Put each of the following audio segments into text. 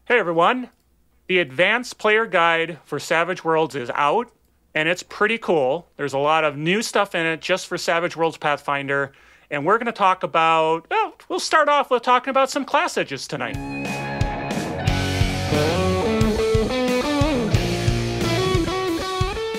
Hey everyone, the Advanced Player Guide for Savage Worlds is out, and it's pretty cool. There's a lot of new stuff in it just for Savage Worlds Pathfinder, and we're going to talk about, well, we'll start off with talking about some class edges tonight.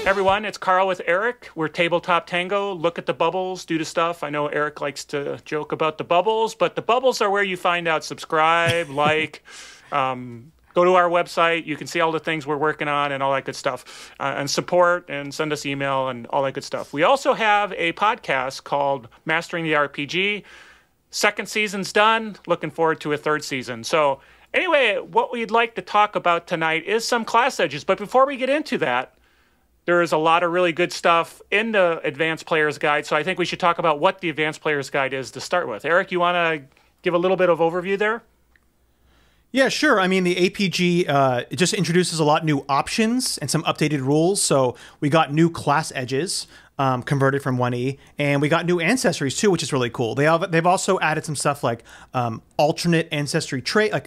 Everyone, it's Carl with Eric. We're Tabletop Tango. Look at the bubbles, do the stuff. I know Eric likes to joke about the bubbles, but the bubbles are where you find out subscribe, like, go to our website. You can see all the things we're working on and all that good stuff, and support and send us email and all that good stuff. We also have a podcast called Mastering the RPG. Second season's done. Looking forward to a third season. So anyway, what we'd like to talk about tonight is some class edges. But before we get into that, there is a lot of really good stuff in the Advanced Player's Guide, so I think we should talk about what the Advanced Player's Guide is to start with. Eric, you want to give a little bit of overview there? Yeah, sure. I mean, the APG, it just introduces a lot of new options and some updated rules. So we got new class edges converted from 1E, and we got new ancestries too, which is really cool. They've also added some stuff like alternate ancestry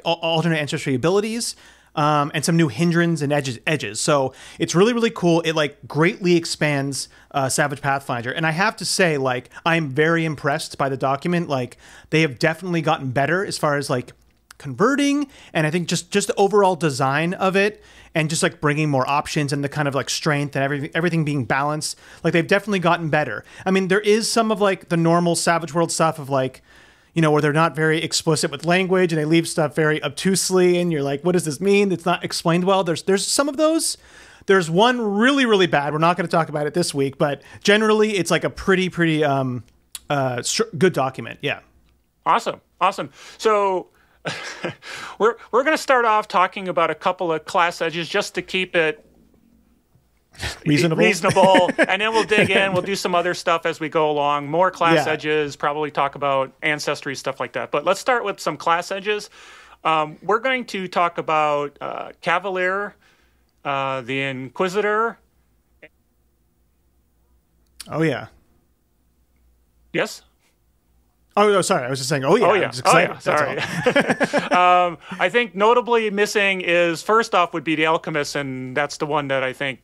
alternate ancestry abilities. And some new hindrance and edges. So it's really, really cool. It like greatly expands Savage Pathfinder. And I have to say, like, I'm very impressed by the document. Like, they have definitely gotten better as far as like converting. And I think just the overall design of it and just like bringing more options and the kind of like strength and everything being balanced. Like, they've definitely gotten better. I mean, there is some of like the normal Savage World stuff of like, you know, where they're not very explicit with language and they leave stuff very obtusely and you're like, what does this mean? It's not explained well. There's some of those. There's one really, really bad. We're not going to talk about it this week, but generally it's like a pretty good document. Yeah. Awesome. So we're going to start off talking about a couple of class edges just to keep it reasonable, and then we'll dig in. We'll do some other stuff as we go along. More class edges, probably talk about ancestry, stuff like that. But let's start with some class edges. We're going to talk about Cavalier, the Inquisitor. Oh, yeah. Yes? Oh, no, sorry. I was just saying, oh, yeah. Oh, yeah. I'm just excited. Sorry. I think notably missing is, first off, would be the Alchemist, and that's the one that I think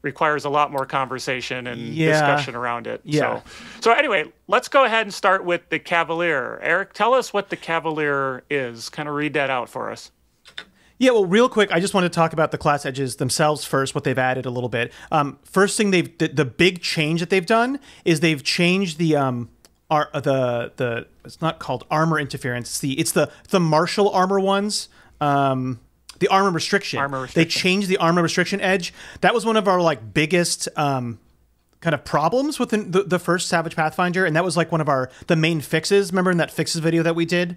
requires a lot more conversation and discussion around it. Yeah. So anyway, let's go ahead and start with the Cavalier. Eric, tell us what the Cavalier is. Kind of read that out for us. Yeah, well, real quick, I just want to talk about the class edges themselves first, what they've added a little bit. First thing, the big change that they've done is they've changed the it's not called armor interference. It's the martial armor ones. The armor restriction. They changed the armor restriction edge. That was one of our like biggest kind of problems within the first Savage Pathfinder, and that was like one of the main fixes. Remember in that fixes video that we did,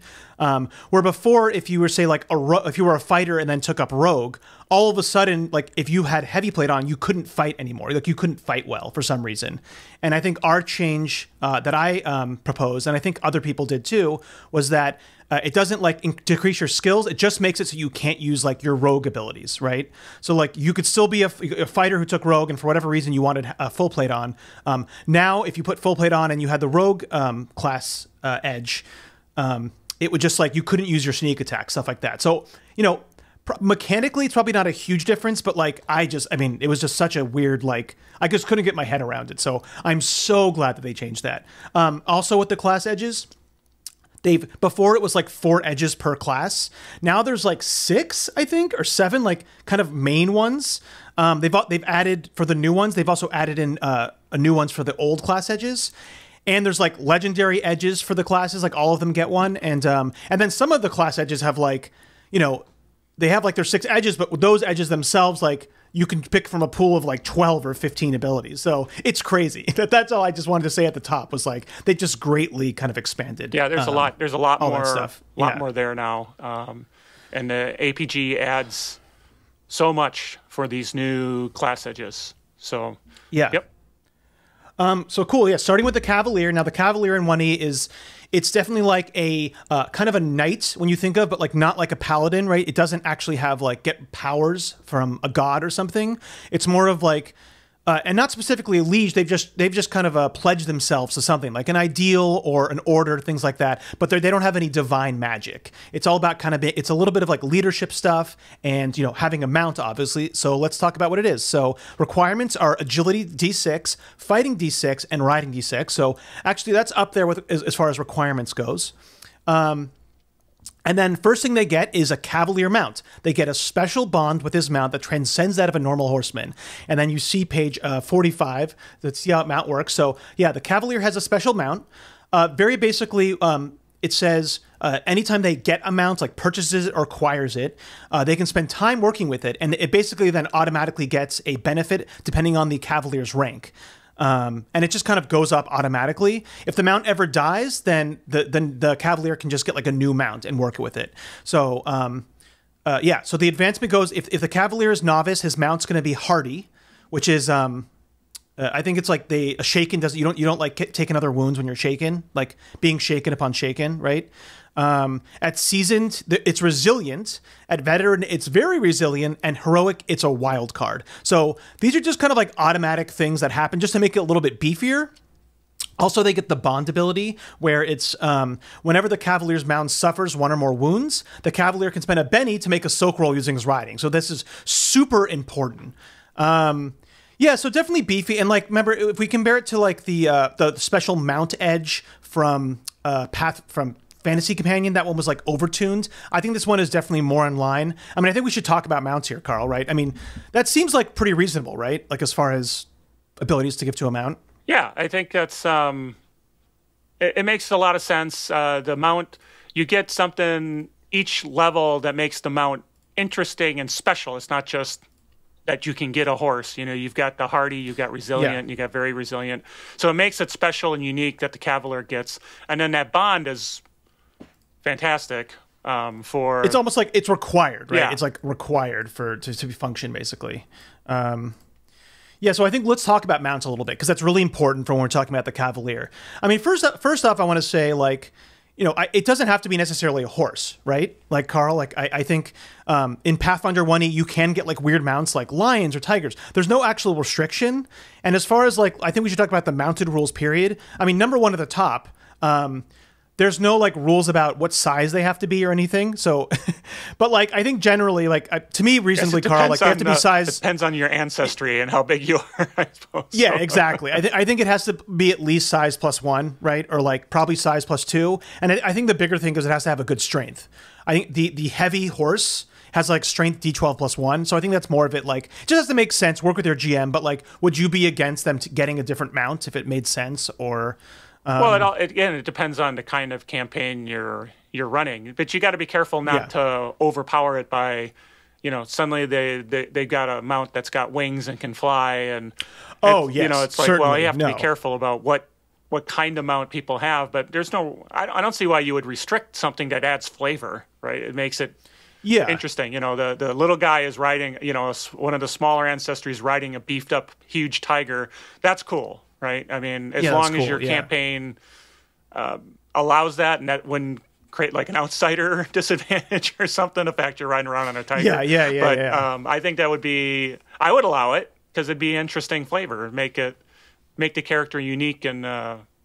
where before, if you were say like if you were a fighter and then took up rogue, all of a sudden, like if you had heavy plate on, you couldn't fight anymore. Like you couldn't fight well for some reason. And I think our change that I proposed, and I think other people did too, was that it doesn't like decrease your skills. It just makes it so you can't use like your rogue abilities, right? So like you could still be a fighter who took rogue, and for whatever reason you wanted a full plate on. Now, if you put full plate on and you had the rogue class edge, it would just like you couldn't use your sneak attack, stuff like that. So you know, mechanically it's probably not a huge difference, but like I mean, it was just such a weird like I just couldn't get my head around it. So I'm so glad that they changed that. Also with the class edges. Before it was like 4 edges per class. Now there's like 6, I think, or 7, like kind of main ones. They've added for the new ones. They've also added in new ones for the old class edges. And there's like legendary edges for the classes. Like all of them get one. And then some of the class edges have like, you know, they have like their 6 edges, but those edges themselves, like you can pick from a pool of like 12 or 15 abilities. So it's crazy. That's all I just wanted to say at the top was like, they just greatly kind of expanded. Yeah, there's a lot more stuff. More there now. And the APG adds so much for these new class edges. So, yeah. Yep. So cool. Yeah. Starting with the Cavalier. Now the Cavalier in 1E it's definitely like a kind of a knight when you think of, but like not like a paladin, right? It doesn't actually have like get powers from a god or something. It's more of like and not specifically a liege. They've just kind of pledged themselves to something like an ideal or an order, things like that. But they don't have any divine magic. It's all about it's a little bit of like leadership stuff and having a mount, obviously. So let's talk about what it is. So requirements are agility D6, fighting D6, and riding D6. So actually that's up there with as far as requirements goes. And then first thing they get is a Cavalier mount. They get a special bond with his mount that transcends that of a normal horseman. And then you see page 45, let's see how it mount works. So yeah, the Cavalier has a special mount. Very basically, it says anytime they get a mount, like purchases it or acquires it, they can spend time working with it. And it basically then automatically gets a benefit depending on the Cavalier's rank. And it just kind of goes up automatically. If the mount ever dies, then the Cavalier can just get like a new mount and work with it. So yeah, so the advancement goes, if the Cavalier is novice, his mount's going to be hardy, which is I think it's like a shaken doesn't, you don't like taking other wounds when you're shaken, like being shaken upon shaken, right? At seasoned, it's resilient. At veteran, it's very resilient. And heroic, it's a wild card. So these are just kind of like automatic things that happen just to make it a little bit beefier. Also, they get the bond ability where it's whenever the Cavalier's mount suffers one or more wounds, the Cavalier can spend a Benny to make a soak roll using his riding. So this is super important. Yeah, so definitely beefy. And like, remember, if we compare it to like the special mount edge from Fantasy Companion, that one was like overtuned. I think this one is definitely more in line. I mean, I think we should talk about mounts here, Carl, right? I mean, that seems like pretty reasonable, right? Like as far as abilities to give to a mount. Yeah, I think that's it makes a lot of sense. The mount, you get something each level that makes the mount interesting and special. It's not just that you can get a horse. You've got the hardy, you've got resilient, you got very resilient. So it makes it special and unique that the Cavalier gets. And then that bond is fantastic for... It's almost like it's required, right? Yeah. It's like required to function, basically. Yeah, so I think let's talk about mounts a little bit, because that's really important for when we're talking about the Cavalier. I mean, first off, I want to say, like, it doesn't have to be necessarily a horse, right? Like, Carl, like, I think in Pathfinder 1e, you can get, like, weird mounts like lions or tigers. There's no actual restriction. And as far as, like, I think we should talk about the mounted rules, period. I mean, number one at the top, there's no like rules about what size they have to be or anything. So, but like, I think generally, like to me, reasonably, Carl, like they have to be size. Depends on your ancestry and how big you are, I suppose. Yeah, exactly. I think it has to be at least size +1, right? Or like probably size +2. And I think the bigger thing is it has to have a good strength. I think the heavy horse has like strength D12 +1. So I think that's more of it. Like, it just has to make sense. Work with your GM, but like, would you be against them getting a different mount if it made sense? Or well, it depends on the kind of campaign you're running, but you got to be careful not to overpower it by, suddenly they got a mount that's got wings and can fly, and it's like, well, you have to be careful about what kind of mount people have, but there's no, I don't see why you would restrict something that adds flavor, right? It makes it interesting. The little guy is riding, one of the smaller ancestries riding a beefed up huge tiger. That's cool. Right. I mean, as long as your campaign allows that, and that wouldn't create like an outsider disadvantage or something, the fact you're riding around on a tiger. But I think that would be, I would allow it because it'd be interesting flavor, make the character unique and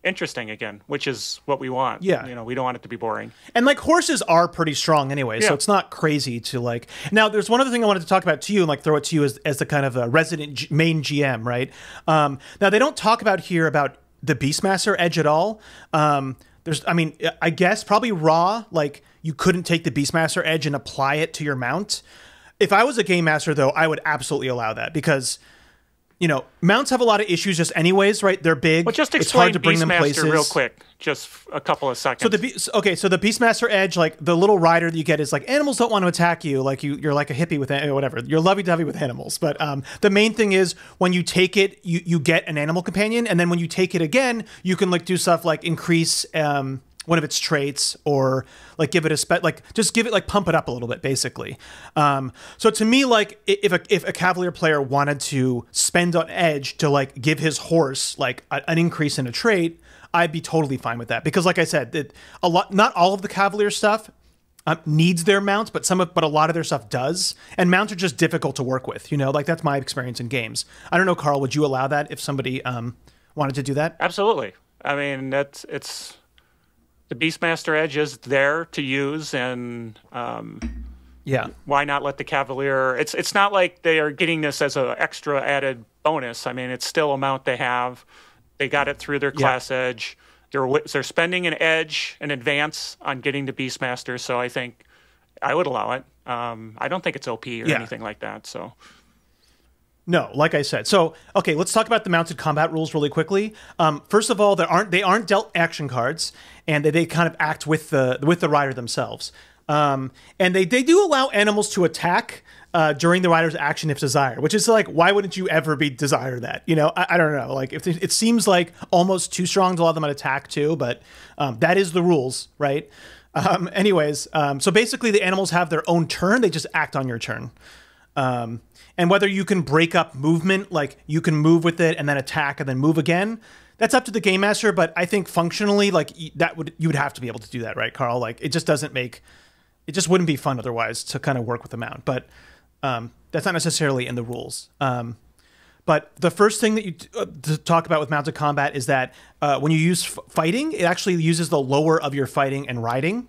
interesting again, which is what we want. Yeah. We don't want it to be boring. And like horses are pretty strong anyway, so it's not crazy to like. Now, there's one other thing I wanted to talk about to you and like throw it to you as the kind of resident main GM, right? Now, they don't talk about here about the Beastmaster edge at all. I guess probably raw, like you couldn't take the Beastmaster edge and apply it to your mount. If I was a game master, though, I would absolutely allow that, because mounts have a lot of issues just anyways, right? They're big. Well, just explain it's hard to bring them places. real quick, just a couple of seconds. So the Beastmaster edge, like the little rider that you get is like, animals don't want to attack you. Like you're like a hippie with whatever. You're lovey-dovey with animals. But the main thing is when you take it, you get an animal companion. And then when you take it again, you can like do stuff like increase one of its traits, or like give it pump it up a little bit, basically. So to me, like if a Cavalier player wanted to spend on edge to like give his horse like an increase in a trait, I'd be totally fine with that, because like I said, not all of the Cavalier stuff needs their mounts, but a lot of their stuff does. And mounts are just difficult to work with. You know, like that's my experience in games. I don't know, Carl. Would you allow that if somebody wanted to do that? Absolutely. I mean, it's the Beastmaster Edge is there to use, and why not let the Cavalier? It's not like they are getting this as an extra added bonus. I mean, it's still a mount they have. They got it through their class edge. They're spending an edge, an advance on getting the Beastmaster. So I think I would allow it. I don't think it's OP or anything like that. So. No, like I said. So, okay, let's talk about the mounted combat rules really quickly. First of all, they aren't dealt action cards, and they kind of act with the rider themselves. And they do allow animals to attack during the rider's action if desired, which is like, why wouldn't you ever be desire that? You know, I don't know. Like, if it seems like almost too strong to allow them to attack too, but that is the rules, right? Anyways, so basically the animals have their own turn. They just act on your turn. And whether you can break up movement, like you can move with it and then attack and then move again, that's up to the game master. But I think functionally, like you would have to be able to do that, right, Carl? Like it just wouldn't be fun otherwise to kind of work with the mount. But that's not necessarily in the rules. But the first thing that you to talk about with mounted combat is that when you use fighting, it actually uses the lower of your fighting and riding.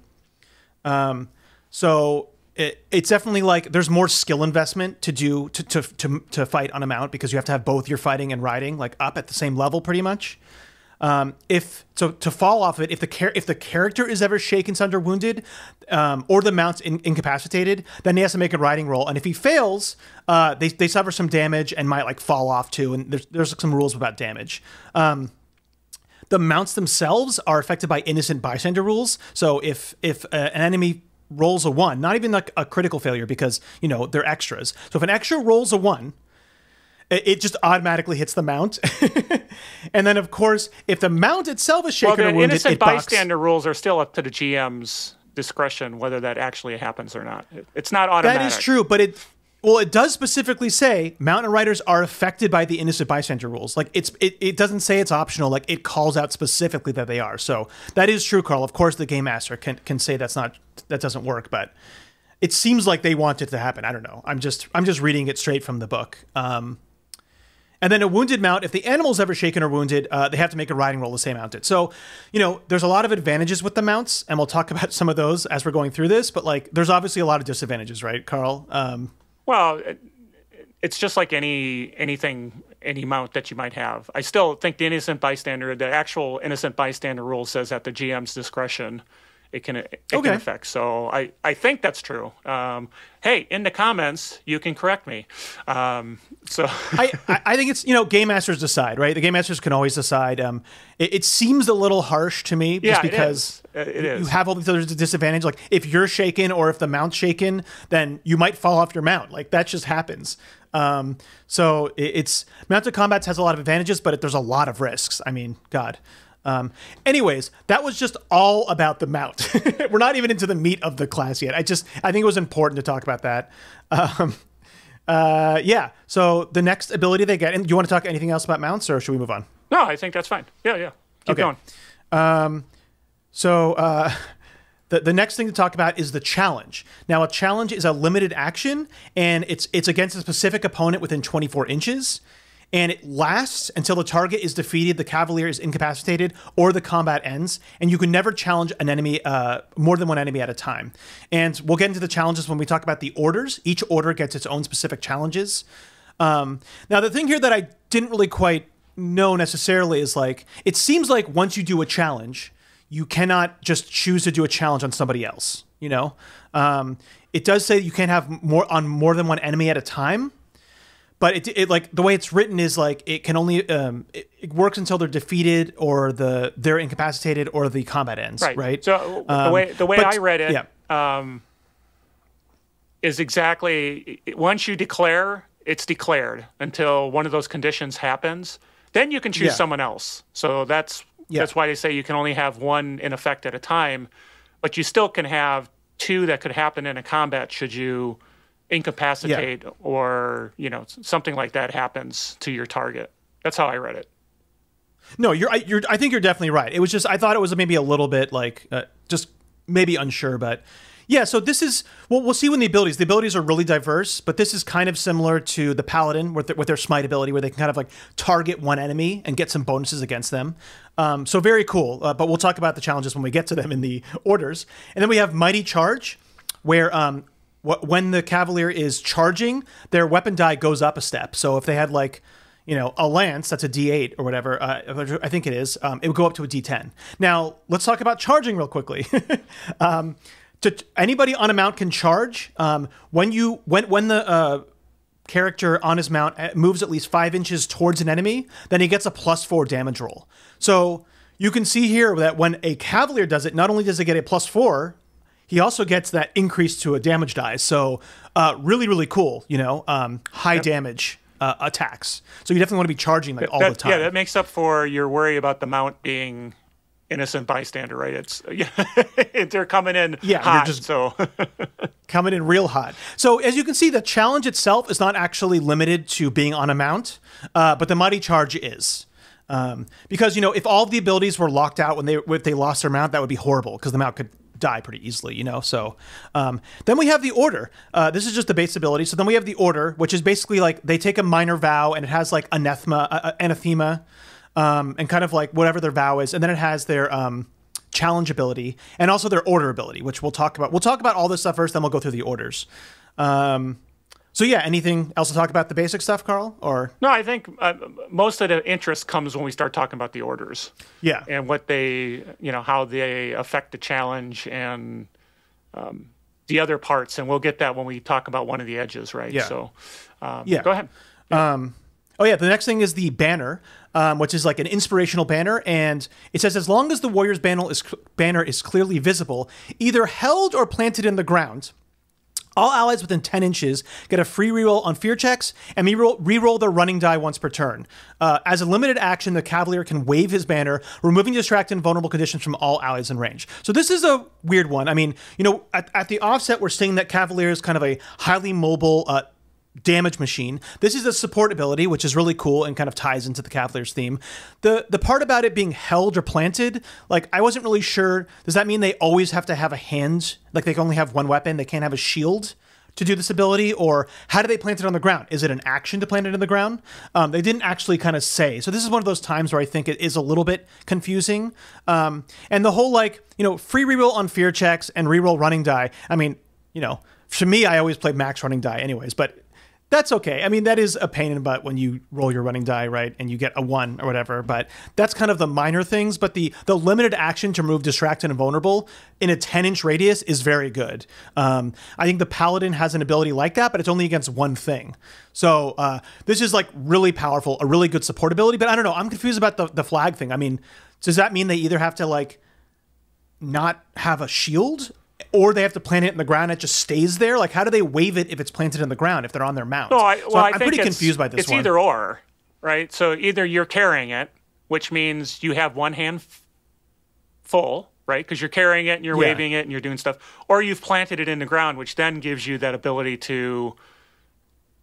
So it's definitely like there's more skill investment to do to fight on a mount because you have to have both your fighting and riding like up at the same level pretty much. To fall off of it, if the character is ever shaken, stunned, or wounded, or the mount's incapacitated, then he has to make a riding roll. And if he fails, they suffer some damage and might like fall off too. And there's some rules about damage. The mounts themselves are affected by innocent bystander rules. So if an enemy rolls a 1, not even like a critical failure because, you know, they're extras. So if an extra rolls a 1, it just automatically hits the mount. And then, of course, if the mount itself is shaken or wounded, innocent bystander rules are still up to the GM's discretion whether that actually happens or not. It's not automatic. That is true, but it does specifically say mountain riders are affected by the innocent bystander rules. Like it doesn't say it's optional. Like it calls out specifically that they are. So that is true, Carl. Of course, the game master can say that doesn't work, but it seems like they want it to happen. I don't know. I'm just reading it straight from the book. And then a wounded mount, if the animal's ever shaken or wounded, they have to make a riding roll to stay mounted. So, you know, there's a lot of advantages with the mounts, and we'll talk about some of those as we're going through this. But like, there's obviously a lot of disadvantages, right, Carl? Well, it's just like any mount that you might have. I still think the actual innocent bystander rule says at the GM's discretion, it can affect. So I think that's true. Hey, in the comments, you can correct me. So I think it's, you know, game masters decide, right? The game masters can always decide. It seems a little harsh to me just because it is. You have all these other disadvantages. Like if you're shaken or if the mount's shaken, then you might fall off your mount. Like that just happens. So it's mounted combat has a lot of advantages, but there's a lot of risks. I mean, God. Anyways, that was just all about the mount. We're not even into the meat of the class yet. I think it was important to talk about that. Yeah. So the next ability they get, and do you want to talk anything else about mounts or should we move on? No, I think that's fine. Yeah. Keep going. The next thing to talk about is the challenge. Now, a challenge is a limited action, and it's against a specific opponent within 24 inches. And it lasts until the target is defeated, the Cavalier is incapacitated, or the combat ends. And you can never challenge an enemy, more than one enemy at a time. And we'll get into the challenges when we talk about the orders. Each order gets its own specific challenges. Now, the thing here that I didn't really quite know necessarily is like, it seems like once you do a challenge, you cannot just choose to do a challenge on somebody else, you know? It does say you can't have more than one enemy at a time. But it like the way it's written is like it can only it works until they're defeated or they're incapacitated or the combat ends. Right. So the way I read it is exactly once you declare, it's declared until one of those conditions happens. Then you can choose someone else. So that's why they say you can only have one in effect at a time, but you still can have two that could happen in a combat should you incapacitate or, you know, something like that happens to your target. That's how I read it. No, I think you're definitely right. It was just, I thought it was maybe a little bit like, just maybe unsure, but Yeah, so this is, well, we'll see when the abilities are really diverse, but this is kind of similar to the Paladin with their smite ability, where they can kind of like target one enemy and get some bonuses against them. So very cool, but we'll talk about the challenges when we get to them in the orders. And then we have Mighty Charge, where when the Cavalier is charging, their weapon die goes up a step. So if they had like, a lance, that's a D8 or whatever, I think it is, it would go up to a D10. Now, let's talk about charging real quickly. Anybody on a mount can charge. When the character on his mount moves at least 5 inches towards an enemy, then he gets a +4 damage roll. So you can see here that when a Cavalier does it, not only does it get a +4, he also gets that increase to a damage die. So really, really cool, high damage attacks. So you definitely want to be charging all the time. Yeah, that makes up for your worry about the mount being innocent bystander, right? It's they're coming in hot, so coming in real hot. So as you can see, the challenge itself is not actually limited to being on a mount, but the Mighty Charge is. Because if all of the abilities were locked out if they lost their mount, that would be horrible because the mount could die pretty easily, So then we have the Order. This is just the base ability. So then we have the Order, which is basically like they take a minor vow and it has like anathema, and kind of like whatever their vow is, and then it has their challenge ability and also their order ability, which we'll talk about. We'll talk about all this stuff first, then we'll go through the orders. So yeah, anything else to talk about the basic stuff, Carl? Or no, I think most of the interest comes when we start talking about the orders. Yeah, and what they, how they affect the challenge and the other parts, and we'll get that when we talk about one of the edges, right? Yeah. So, go ahead. Yeah. The next thing is the banner, which is like an inspirational banner, and it says as long as the warrior's banner is clearly visible, either held or planted in the ground, all allies within 10 inches get a free reroll on fear checks and reroll their running die once per turn. As a limited action, the Cavalier can wave his banner, removing distracted and vulnerable conditions from all allies in range. So this is a weird one. I mean, at the offset, we're seeing that Cavalier is kind of a highly mobile damage machine. This is a support ability, which is really cool and kind of ties into the Cavalier's theme. The part about it being held or planted, like I wasn't really sure. Does that mean they always have to have a hand? Like they can only have one weapon? They can't have a shield to do this ability? Or how do they plant it on the ground? Is it an action to plant it in the ground? They didn't actually kind of say. So this is one of those times where I think it is a little bit confusing. And the whole free reroll on fear checks and reroll running die. I mean, for me, I always played max running die anyways, but that's okay. I mean, that is a pain in the butt when you roll your running die, right, and you get a 1 or whatever, but that's kind of the minor things. But the limited action to remove distracted and vulnerable in a 10-inch radius is very good. I think the Paladin has an ability like that, but it's only against one thing. So this is like really powerful, a really good support ability, but I don't know. I'm confused about the flag thing. I mean, does that mean they either have to like not have a shield or they have to plant it in the ground and it just stays there? Like, how do they wave it if it's planted in the ground, if they're on their mount? No, I'm pretty confused by this it's one. It's either or, right? So either you're carrying it, which means you have one hand full, right? Because you're carrying it and you're waving it and you're doing stuff. Or you've planted it in the ground, which then gives you that ability to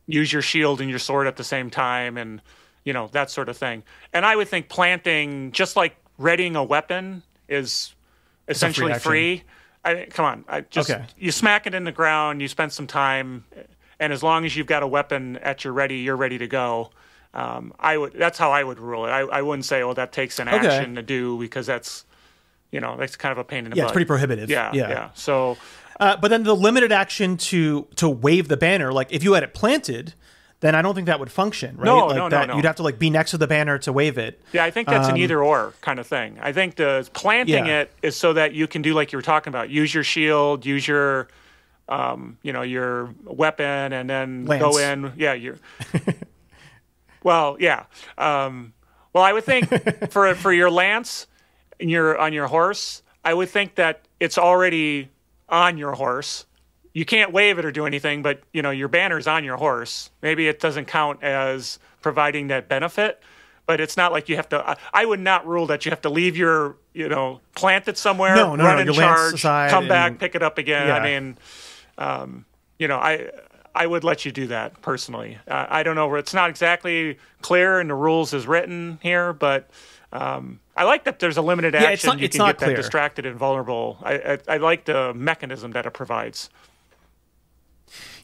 use your shield and your sword at the same time and, that sort of thing. And I would think planting, just like readying a weapon, is essentially free. I mean, come on, you smack it in the ground, you spend some time, and as long as you've got a weapon at your ready, you're ready to go. That's how I would rule it. I wouldn't say, that takes an action to do, because that's kind of a pain in the butt. Yeah, it's pretty prohibitive. Yeah. So, but then the limited action to wave the banner, like if you had it planted, then I don't think that would function, right? No. You'd have to be next to the banner to wave it. Yeah, I think that's an either or kind of thing. I think the planting it is so that you can do like you were talking about, use your shield, use your, your weapon, and then Lance. go in. Yeah, well, yeah. Well, I would think for your lance and on your horse, I would think that it's already on your horse. You can't wave it or do anything, but your banner's on your horse. Maybe it doesn't count as providing that benefit, but it's not like you have to. I would not rule that you have to leave your, plant it somewhere, run and charge, come back, pick it up again. Yeah. I mean, I would let you do that personally. I don't know where it's not exactly clear in the rules as written here, but I I like that there's a limited action. It's not, you can get that distracted and vulnerable. I like the mechanism that it provides.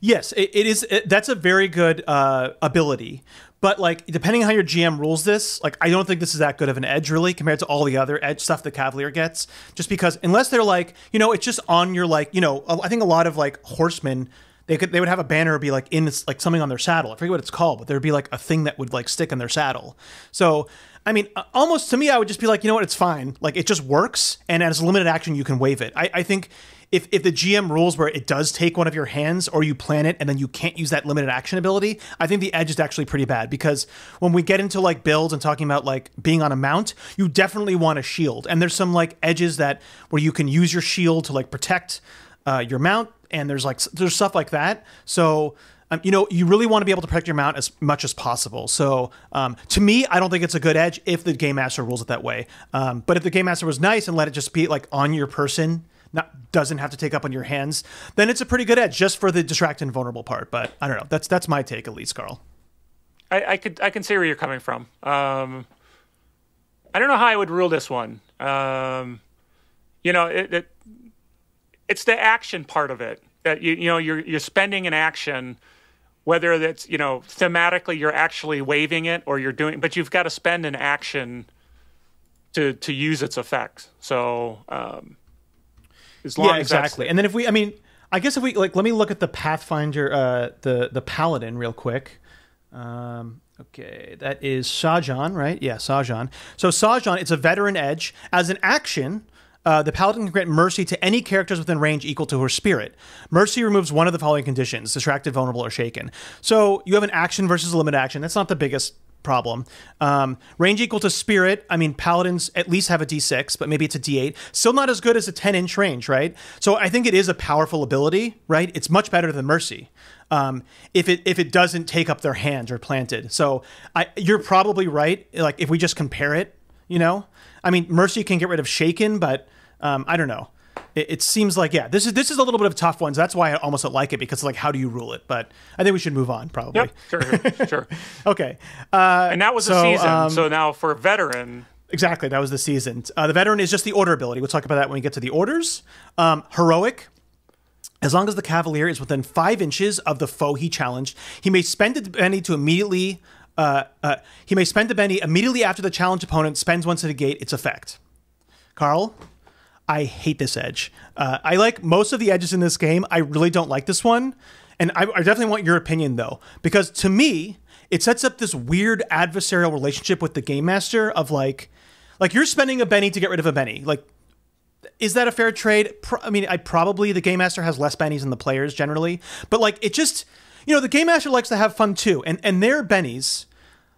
Yes, it is. That's a very good ability. But like, depending on how your GM rules this, like, I don't think this is that good of an edge, really, compared to all the other edge stuff the Cavalier gets. Just because, unless they're like, you know, it's just on your, like, you know, I think a lot of like horsemen, they would have a banner be like in this, like something on their saddle. I forget what it's called, but there'd be like a thing that would like stick in their saddle. So, I mean, almost to me, I would just be like, you know what, it's fine. Like, it just works, and as a limited action, you can waive it. I think if the GM rules where it does take one of your hands, or you plan it and then you can't use that limited action ability, I think the edge is actually pretty bad, because when we get into like builds and talking about like being on a mount, you definitely want a shield, and there's some like edges that where you can use your shield to like protect your mount, and there's stuff like that. So you know, you really want to be able to protect your mount as much as possible. So to me, I don't think it's a good edge if the Game Master rules it that way. But if the Game Master was nice and let it just be like on your person, doesn't have to take up on your hands, then it's a pretty good edge just for the distracted and vulnerable part. But I don't know. That's my take, at least, Carl. I can see where you're coming from. I don't know how I would rule this one. You know, it's the action part of it that you know you're spending an action, whether that's, you know, thematically you're actually waiving it or you're doing, but you've got to spend an action to use its effect. So as long as exactly. And then if we, I mean, I guess if we like, let me look at the Pathfinder, the Paladin real quick. Okay, that is Sajan, right? Yeah, Sajan. So Sajan, it's a veteran edge. As an action, the Paladin can grant mercy to any characters within range equal to her spirit. Mercy removes one of the following conditions: distracted, vulnerable, or shaken. So you have an action versus a limited action. That's not the biggest problem. Range equal to spirit. I mean, Paladins at least have a D6, but maybe it's a D8. Still not as good as a 10-inch range, right? So I think it is a powerful ability, right? It's much better than mercy. If it doesn't take up their hands or planted. So you're probably right. Like, if we just compare it, you know, I mean, mercy can get rid of shaken, but I don't know. It seems like, yeah, this is a little bit of a tough one. So that's why I almost don't like it, because like, how do you rule it? But I think we should move on, probably. Yep, sure. Okay. And that was the season. So now for veteran. Exactly, that was the season. The veteran is just the order ability. We'll talk about that when we get to the orders. Heroic. As long as the Cavalier is within 5 inches of the foe he challenged, he may spend a Benny to immediately. He may spend a Benny immediately after the challenged opponent spends one to negate its effect. Carl, I hate this edge. I like most of the edges in this game. I really don't like this one, and I definitely want your opinion though, because to me, it sets up this weird adversarial relationship with the Game Master of like you're spending a Benny to get rid of a Benny. Like, is that a fair trade? I mean, the Game Master has less bennies than the players generally, but like, it just, you know, the Game Master likes to have fun too, and their bennies,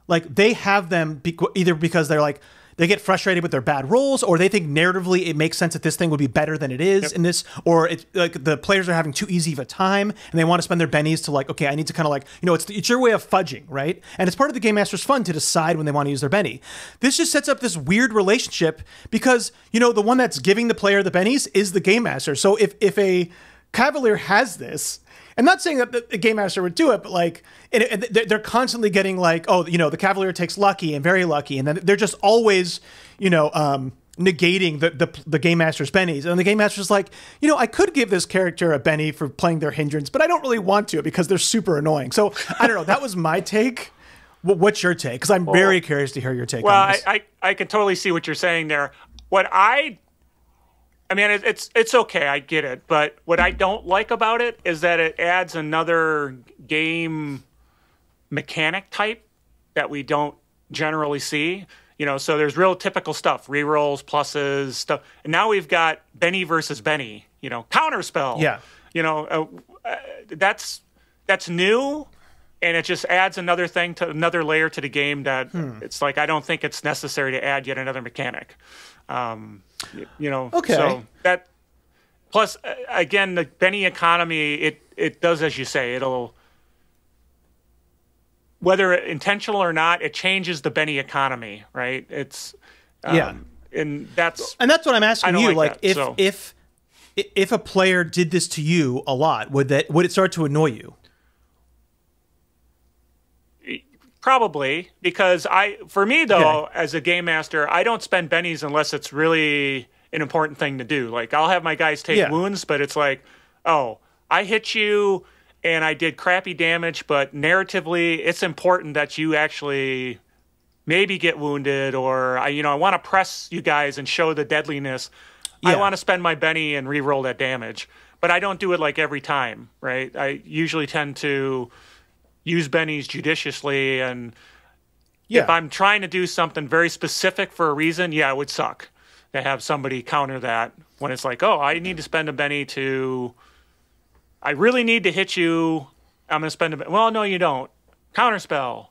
like, they have them either because they're like, they get frustrated with their bad rolls, or they think narratively it makes sense that this thing would be better than it is in this, or it's like the players are having too easy of a time and they want to spend their bennies to like, okay, I need to kind of like, you know, it's your way of fudging, right? And it's part of the Game Master's fun to decide when they want to use their benny. This just sets up this weird relationship because, you know, the one that's giving the player the bennies is the Game Master. So if a Cavalier has this, I'm not saying that the Game Master would do it, but like, they're constantly getting like, oh, you know, the Cavalier takes lucky and very lucky, and then they're just always, you know, negating the Game Master's bennies. And the Game Master's like, you know, I could give this character a benny for playing their hindrance, but I don't really want to because they're super annoying. So I don't know. That was my take. What's your take? Because I'm very curious to hear your take on this. Well, I can totally see what you're saying there. I mean, it's okay, I get it, but what I don't like about it is that it adds another game mechanic type that we don't generally see. You know, so there's real typical stuff, rerolls, pluses, stuff. And now we've got Benny versus Benny, you know, counterspell. Yeah. You know, that's new, and it just adds another layer to the game that it's like, I don't think it's necessary to add yet another mechanic. You know, okay. So that plus again, the Benny economy, it does, as you say, it'll, whether intentional or not, it changes the Benny economy, right? It's and that's what I'm asking you. Like, that, if a player did this to you a lot, would it start to annoy you? Probably, because for me though, as a game master, I don't spend bennies unless it's really an important thing to do. Like I'll have my guys take wounds, but it's like, oh, I hit you and I did crappy damage, but narratively it's important that you actually maybe get wounded, or I want to press you guys and show the deadliness. I want to spend my benny and re-roll that damage, but I don't do it like every time, right? I usually tend to use bennies judiciously, and if I'm trying to do something very specific for a reason, it would suck to have somebody counter that when it's like, oh, I need to spend a benny I really need to hit you. I'm going to spend a benny. Well, no, you don't. Counterspell.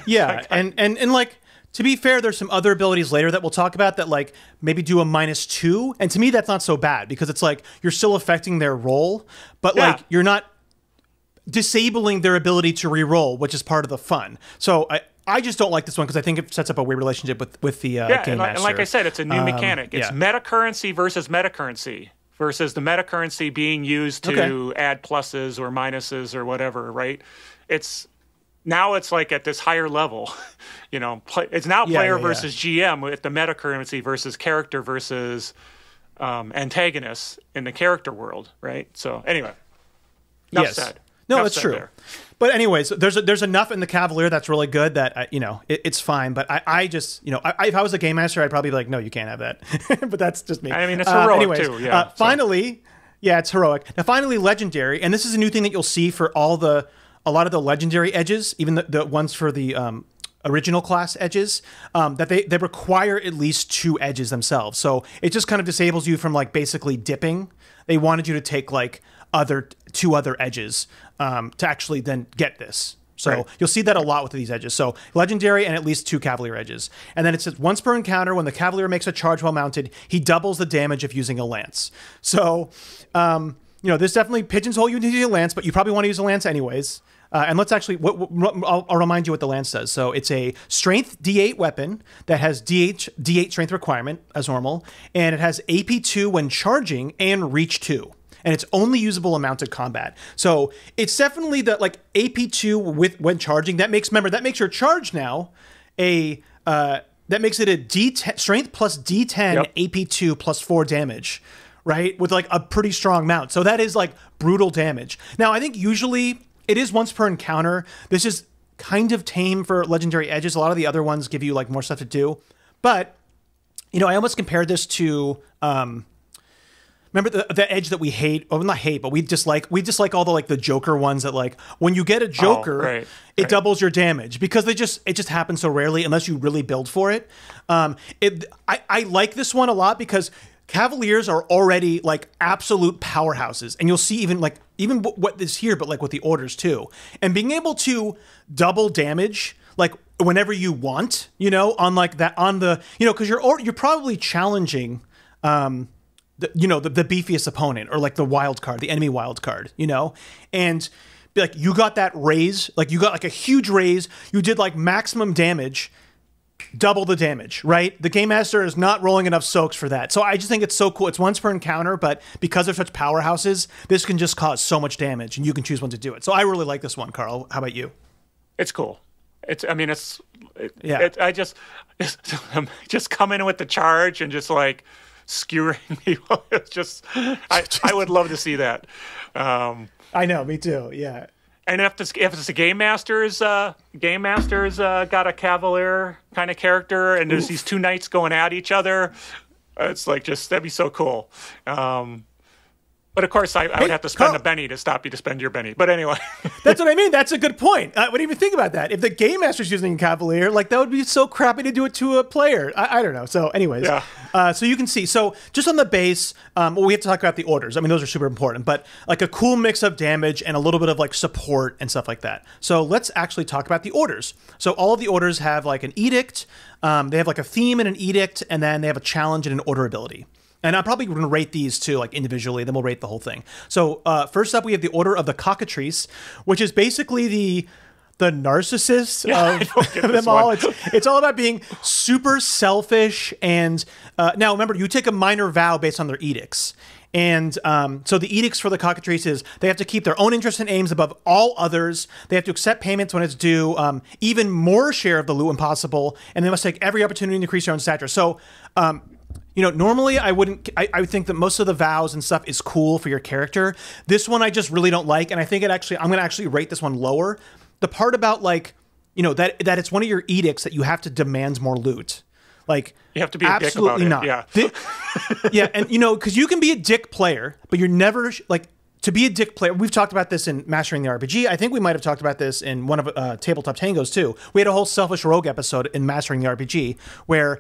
Yeah, and like, to be fair, there's some other abilities later that we'll talk about that like maybe do a -2, and to me that's not so bad because it's like you're still affecting their roll, but like you're not disabling their ability to re-roll, which is part of the fun. So I just don't like this one because I think it sets up a weird relationship with the game master. And like I said, it's a new mechanic. It's meta currency versus meta currency, versus the meta currency being used to add pluses or minuses or whatever, right? Now it's like at this higher level, it's now player versus GM with the meta currency versus character versus antagonists in the character world, right? So anyway, enough said. No, that's true. There. But anyways, there's enough in the Cavalier that's really good that it's fine. But I just if I was a game master, I'd probably be like, no, you can't have that. But that's just me. I mean, it's heroic too. Yeah. Finally, it's heroic. Now, finally, legendary, and this is a new thing that you'll see for a lot of the legendary edges, even the ones for the original class edges, that they require at least 2 edges themselves. So it just kind of disables you from like basically dipping. They wanted you to take like 2 other edges to actually then get this. So you'll see that a lot with these edges. So legendary and at least 2 Cavalier edges. And then it says once per encounter, when the Cavalier makes a charge while mounted, he doubles the damage if using a lance. So, this definitely pigeonhole you to use a lance, but you probably want to use a lance anyways. And let's actually, I'll remind you what the lance does. So it's a strength D8 weapon that has D8 strength requirement as normal, and it has AP2 when charging and reach 2. And it's only usable in mounted combat. So it's definitely the like AP2 when charging. That makes your charge now that makes it a D10 strength plus D10 AP2 plus 4 damage, right? With like a pretty strong mount. So that is like brutal damage. Now I think usually it is once per encounter. This is kind of tame for legendary edges. A lot of the other ones give you like more stuff to do. But I almost compared this to remember the edge that we hate, or not hate, but we dislike all the like the Joker ones that like when you get a Joker, it doubles your damage because it just happens so rarely unless you really build for it. I like this one a lot because Cavaliers are already like absolute powerhouses, and you'll see even what is here, but like with the orders too, and being able to double damage like whenever you want, on like that on the because you're probably challenging the beefiest opponent or like the wild card, the enemy wild card, and be like, you got that raise, like you got like a huge raise, you did like maximum damage, double the damage, right? The Game Master is not rolling enough soaks for that. So I just think it's so cool. It's once per encounter, but because they're such powerhouses, this can just cause so much damage, and you can choose when to do it. So I really like this one, Carl. How about you? It's cool. I just come in with the charge and just like skewering people. It's just, I would love to see that. I know, me too. Yeah. And if it's a game master's got a Cavalier kind of character, and there's these 2 knights going at each other, it's like that'd be so cool. But of course, I would have to spend a Benny to stop you to spend your Benny. But anyway. That's what I mean. That's a good point. What do you even think about that? If the Game Master's using a Cavalier, like that would be so crappy to do it to a player. I don't know. So anyways, so you can see. So just on the base, we have to talk about the orders. I mean, those are super important. But like a cool mix of damage and a little bit of like support and stuff like that. So let's actually talk about the orders. So all of the orders have like an edict. They have like a theme and an edict, and then they have a challenge and an order ability. And I'm probably going to rate these too, like individually, then we'll rate the whole thing. So first up, we have the Order of the Cockatrice, which is basically the narcissist of them all. It's all about being super selfish. And now remember, you take a minor vow based on their edicts. And so the edicts for the cockatrice is they have to keep their own interests and aims above all others. They have to accept payments when it's due, even more share of the loot when possible, and they must take every opportunity to increase their own stature. So, you know, normally I would think that most of the vows and stuff is cool for your character. This one I just really don't like, and I think I'm going to actually rate this one lower. The part about, like, you know, that it's one of your edicts that you have to demand more loot. Like, you have to be a dick about it. Not. Yeah. Yeah, and, you know, because you can be a dick player, but you're never, like, to be a dick player. We've talked about this in Mastering the RPG. I think we might have talked about this in one of Tabletop Tangos, too. We had a whole Selfish Rogue episode in Mastering the RPG where,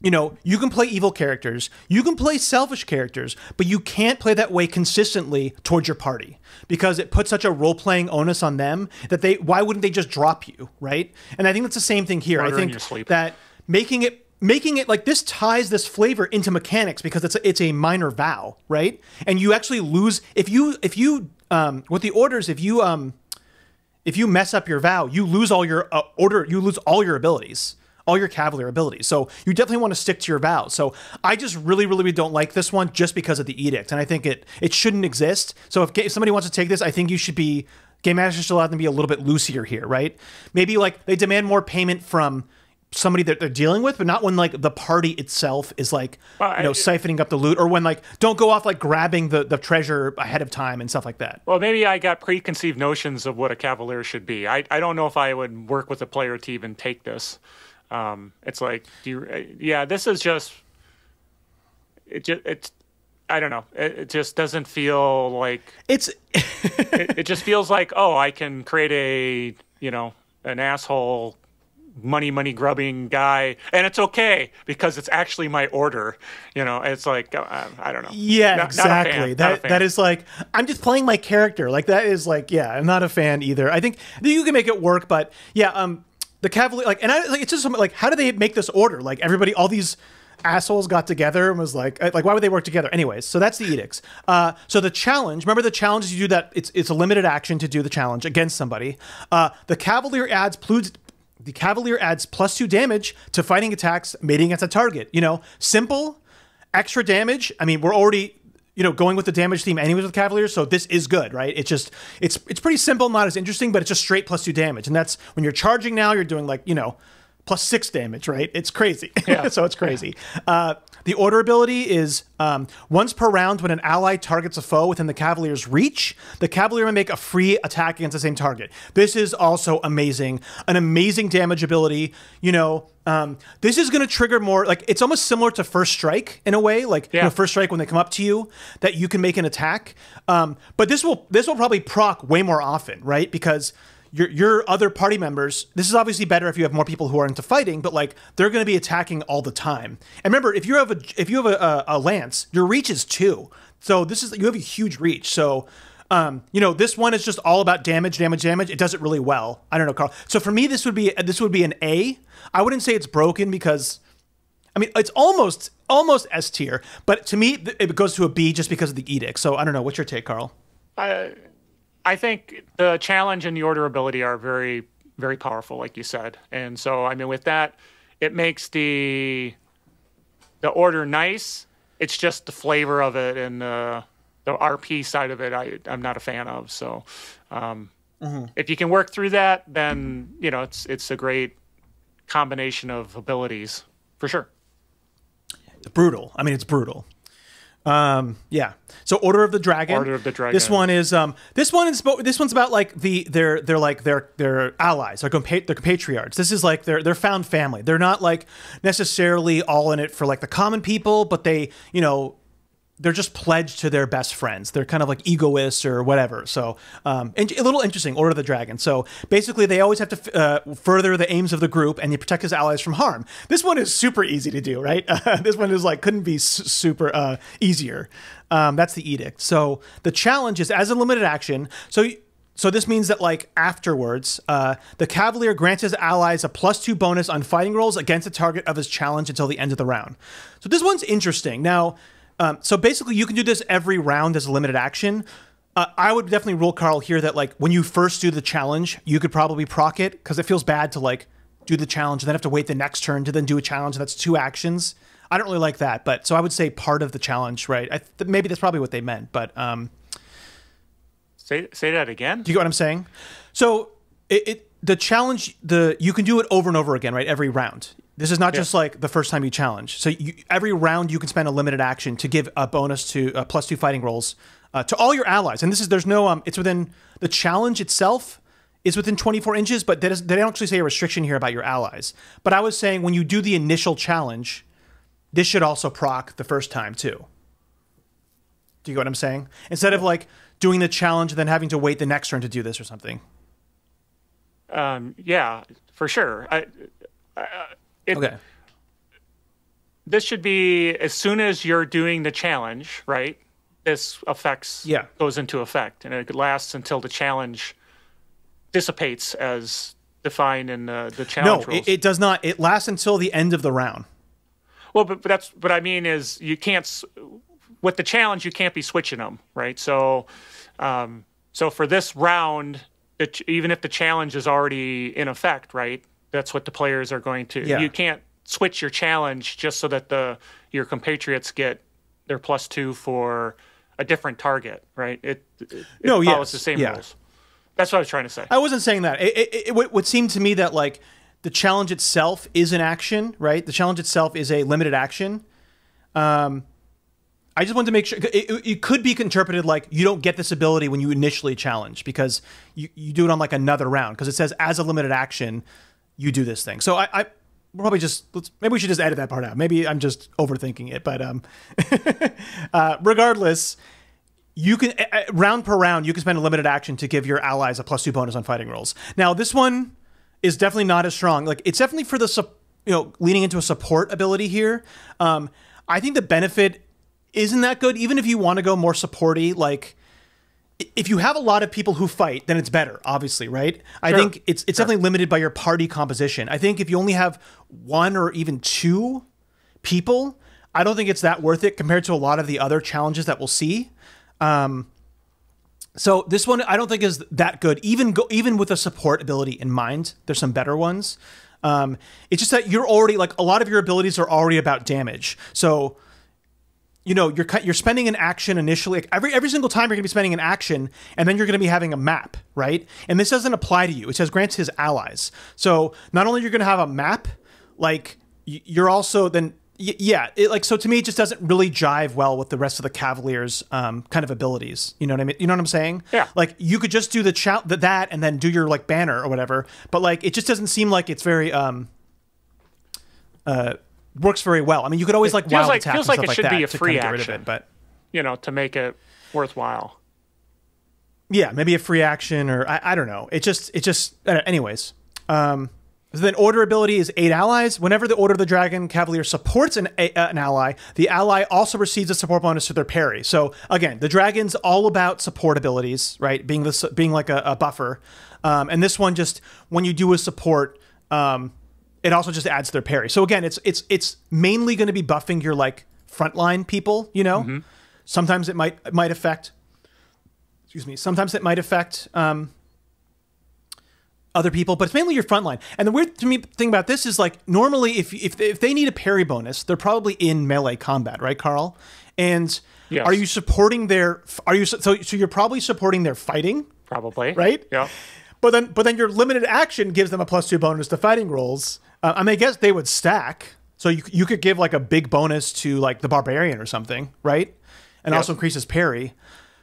you know, you can play evil characters, you can play selfish characters, but you can't play that way consistently towards your party because it puts such a role-playing onus on them that why wouldn't they just drop you, right? And I think that's the same thing here. Murder I think that making it like this ties this flavor into mechanics because it's a minor vow, right? And you actually lose if you with the orders, if you mess up your vow, you lose all your you lose all your abilities. All your Cavalier abilities. So you definitely want to stick to your vows. So I just really, really don't like this one just because of the edict. And I think it shouldn't exist. So if somebody wants to take this, I think you should be, Game Master should allow them to be a little bit loosier here, right? Maybe like they demand more payment from somebody that they're dealing with, but not when like the party itself is like, siphoning up the loot, or when like, don't go off like grabbing the treasure ahead of time and stuff like that. Well, maybe I got preconceived notions of what a Cavalier should be. I don't know if I would work with a player to even take this. It's like, this is just, I don't know. It just doesn't feel like it just feels like, oh, I can create an asshole money grubbing guy, and it's okay because it's actually my order. It's like, I don't know. Yeah, exactly. That is like, I'm just playing my character. Like that is like, yeah, I'm not a fan either. I think you can make it work, but yeah, the Cavalier, like, and it's just like, how do they make this order? Like everybody, all these assholes got together and was like, why would they work together? Anyways, so that's the edicts. So the challenge, remember the challenge is you do that. It's a limited action to do the challenge against somebody. The Cavalier adds +2 damage to fighting attacks made against a target. Simple, extra damage. I mean, we're already going with the damage theme anyways with Cavaliers, so this is good, right? It's pretty simple, not as interesting, but it's just straight +2 damage. And that's when you're charging now, you're doing like, +6 damage, right? It's crazy. Yeah. So it's crazy. The order ability is once per round when an ally targets a foe within the Cavalier's reach, the Cavalier may make a free attack against the same target. This is also amazing. An amazing damage ability. This is going to trigger more, like, it's almost similar to First Strike in a way, like First Strike when they come up to you, that you can make an attack. But this will probably proc way more often, right? Because your other party members, this is obviously better if you have more people who are into fighting, but like they're going to be attacking all the time. And remember, if you have a lance, your reach is 2. So you have a huge reach. So this one is just all about damage. It does it really well. I don't know, Carl. So for me, this would be an A. I wouldn't say it's broken because, I mean, it's almost S tier, but to me, it goes to a B just because of the edict. So I don't know. What's your take, Carl? I think the challenge and the order ability are very, very powerful, like you said. And so, I mean, with that, it makes the order nice. It's just the flavor of it and the RP side of it I'm not a fan of. So if you can work through that, then, it's a great combination of abilities, for sure. Brutal. I mean, it's brutal. Yeah. So Order of the Dragon. This one is this one's about like their allies, their compatriots. This is like their found family. They're not like necessarily all in it for like the common people, but they, they're just pledged to their best friends. They're kind of like egoists or whatever. So, and a little interesting, Order of the Dragon. So basically they always have to further the aims of the group and you protect his allies from harm. This one is super easy to do, right? This one is like, couldn't be super easier. That's the edict. So the challenge is as a limited action. So this means that like afterwards, the Cavalier grants his allies a +2 bonus on fighting rolls against the target of his challenge until the end of the round. So this one's interesting. Now, so basically you can do this every round as a limited action. I would definitely rule, Carl, here that like when you first do the challenge, you could probably proc it because it feels bad to like do the challenge and then have to wait the next turn to then do a challenge. And that's 2 actions. I don't really like that. But so I would say part of the challenge, right? Maybe that's probably what they meant. But say that again. Do you get what I'm saying? So the challenge, you can do it over and over again, right? Every round. This is not just like the first time you challenge. So every round you can spend a limited action to give a bonus to +2 fighting rolls to all your allies. And there's no it's within the challenge itself is within 24 inches, but they don't actually say a restriction here about your allies. But I was saying when you do the initial challenge, this should also proc the first time too. Do you get what I'm saying? Instead of like doing the challenge and then having to wait the next turn to do this or something. Yeah, for sure. Okay. This should be as soon as you're doing the challenge, right? This goes into effect, and it lasts until the challenge dissipates as defined in the challenge rules. No, it does not. It lasts until the end of the round. Well, but that's what I mean is you can't with the challenge you can't be switching them, right? So, so for this round, even if the challenge is already in effect, right? That's what the players are going to. Yeah. You can't switch your challenge just so that your compatriots get their +2 for a different target, right? It follows the same rules. That's what I was trying to say. I wasn't saying that. It would seem to me that like the challenge itself is an action, right? The challenge itself is a limited action. I just wanted to make sure it could be interpreted like you don't get this ability when you initially challenge because you do it on like another round because it says as a limited action you do this thing. So I probably maybe we should just edit that part out. Maybe I'm just overthinking it, but regardless, you can round per round you can spend a limited action to give your allies a +2 bonus on fighting rolls. Now this one is definitely not as strong. Like it's definitely for the leaning into a support ability here. I think the benefit isn't that good, even if you want to go more supporty. Like if you have a lot of people who fight, then it's better, obviously, right? I think it's definitely limited by your party composition. I think if you only have 1 or even 2 people, I don't think it's that worth it compared to a lot of the other challenges that we'll see. So this one I don't think is that good, even with a support ability in mind. There's some better ones. It's just that you're already like a lot of your abilities are already about damage. So you're spending an action initially. Like every single time you're going to be spending an action, and then you're going to be having a map, right? And this doesn't apply to you. It says grants his allies. So not only you're going to have a map, like you're also then so to me it just doesn't really jive well with the rest of the Cavalier's kind of abilities. You know what I mean? You know what I'm saying? Yeah. Like you could just do that and then do your like banner or whatever, but like it just doesn't seem like it's very works very well. I mean, you could always like wild attack and stuff like that. Feels like it should be a free action, but to make it worthwhile. Yeah, maybe a free action or I don't know. It just anyways. Then order ability is 8 allies. Whenever the Order of the Dragon Cavalier supports an ally, the ally also receives a support bonus to their parry. So again, the Dragon's all about support abilities, right? Being like a buffer. And this one just when you do a support, it also just adds their parry. So again, it's mainly going to be buffing your like frontline people. Mm-hmm. Sometimes it might affect. Excuse me. Sometimes it might affect other people, but it's mainly your frontline. And the weird thing about this is like normally if they need a parry bonus, they're probably in melee combat, right, Carl? And yes. Are you supporting their? So you're probably supporting their fighting, probably, right? Yeah. But then your limited action gives them a +2 bonus to fighting rolls. I mean, I guess they would stack. So you could give like a big bonus to like the barbarian or something, right? And also increases parry.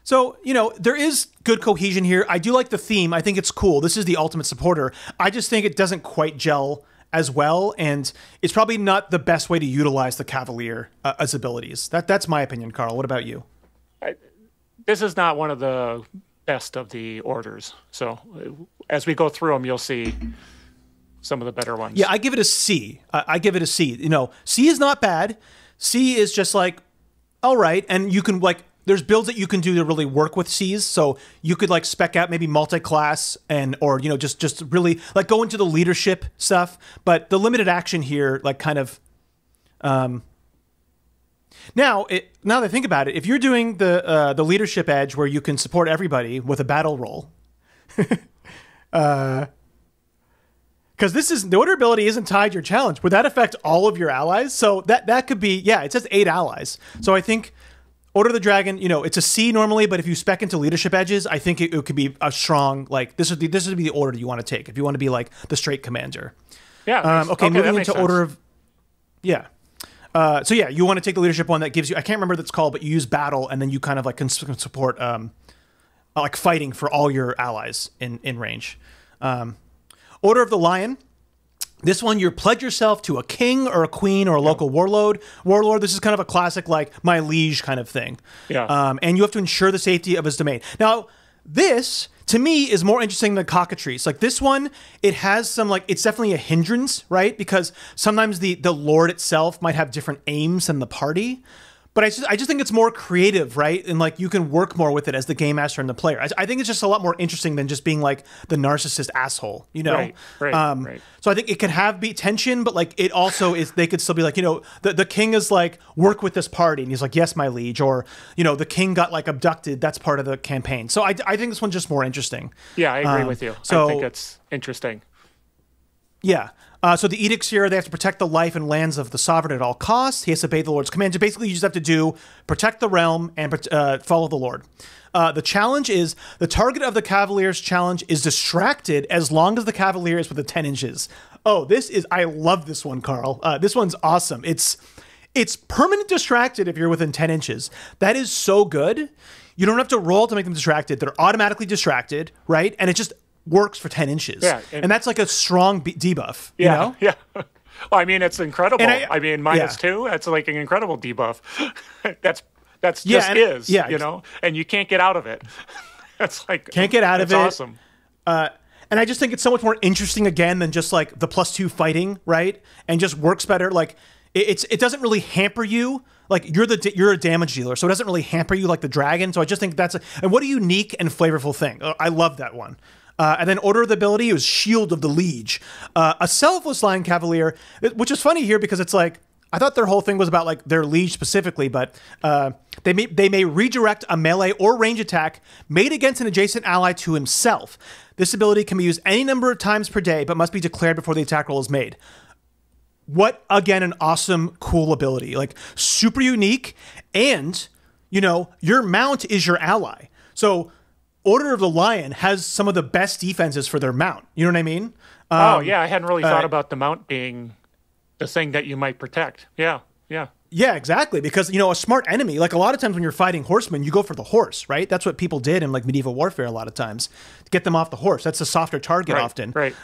So, there is good cohesion here. I do like the theme. I think it's cool. This is the ultimate supporter. I just think it doesn't quite gel as well. And it's probably not the best way to utilize the Cavalier as abilities. That's my opinion, Carl. What about you? This is not one of the best of the orders. So as we go through them, you'll see some of the better ones. Yeah, I give it a C. I give it a C. C is not bad. C is just like, all right. And you can like, there's builds that you can do to really work with Cs. So you could like spec out maybe multi-class or just really like go into the leadership stuff. But the limited action here, like kind of, now that I think about it, if you're doing the leadership edge where you can support everybody with a battle roll, kind because this is the order ability isn't tied to your challenge. Would that affect all of your allies? So that could be, yeah, it says 8 allies. So I think Order of the Dragon, you know, it's a C normally, but if you spec into leadership edges, I think it could be a strong, like, this would be the order you want to take if you want to be like the straight commander. Yeah. Okay, moving into Order of, yeah. So yeah, you want to take the leadership one that gives you, I can't remember what it's called, but you use battle and then you kind of like can support like fighting for all your allies in range. Order of the Lion. This one, you pledge yourself to a king or a queen or a local warlord. This is kind of a classic, like, my liege kind of thing. Yeah. And you have to ensure the safety of his domain. Now, this, to me, is more interesting than cockatrice. Like, this one, it has some, like, it's definitely a hindrance, right? Because sometimes the lord itself might have different aims than the party. But I just think it's more creative, right? And like you can work more with it as the game master and the player. I think it's just a lot more interesting than just being like the narcissist asshole, you know? Right. So I think it can have tension, but like it also is, they could still be like, you know, the king is like, work with this party. And he's like, yes, my liege. Or, you know, the king got like abducted. That's part of the campaign. So I think this one's just more interesting. Yeah, I agree with you. So, I think it's interesting. Yeah. So the edicts here, they have to protect the life and lands of the sovereign at all costs. He has to obey the Lord's commands. So basically, you just have to protect the realm and follow the Lord. The challenge is, the target of the Cavalier's challenge is distracted as long as the Cavalier is within 10 inches. Oh, I love this one, Carl. This one's awesome. It's permanent distracted if you're within 10 inches. That is so good. You don't have to roll to make them distracted. They're automatically distracted, right? And it just works for 10 inches. Yeah, and that's like a strong debuff. Yeah, you know? yeah. Well, I mean, it's incredible. I mean, -2, that's like an incredible debuff. that's just you know, and you can't get out of it. That's like, can't get out of it. That's awesome. And I just think it's so much more interesting again than just like the +2 fighting, right? And just works better. Like it doesn't really hamper you. Like you're a damage dealer, so it doesn't really hamper you like the dragon. So I just think and what a unique and flavorful thing. I love that one. And then Order of the Ability is Shield of the Liege. A selfless Lion Cavalier, which is funny here because it's like, I thought their whole thing was about like their liege specifically, but they may redirect a melee or range attack made against an adjacent ally to himself. This ability can be used any number of times per day, but must be declared before the attack roll is made. What, again, an awesome, cool ability. Like, super unique, and, you know, your mount is your ally. So Order of the Lion has some of the best defenses for their mount. You know what I mean? Oh, yeah. I hadn't really thought about the mount being the thing that you might protect. Yeah. Yeah, exactly. Because, you know, a smart enemy, like a lot of times when you're fighting horsemen, you go for the horse, right? That's what people did in like medieval warfare a lot of times. To get them off the horse. That's a softer target often. Right.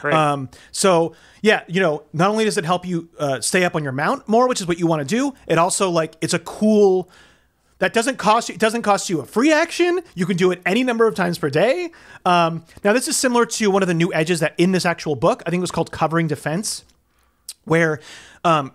So, yeah, you know, not only does it help you stay up on your mount more, which is what you want to do, it also, like, it's a cool... That doesn't cost you. It doesn't cost you a free action. You can do it any number of times per day. Now, this is similar to one of the new edges that in this actual book, I think it was called Covering Defense, where if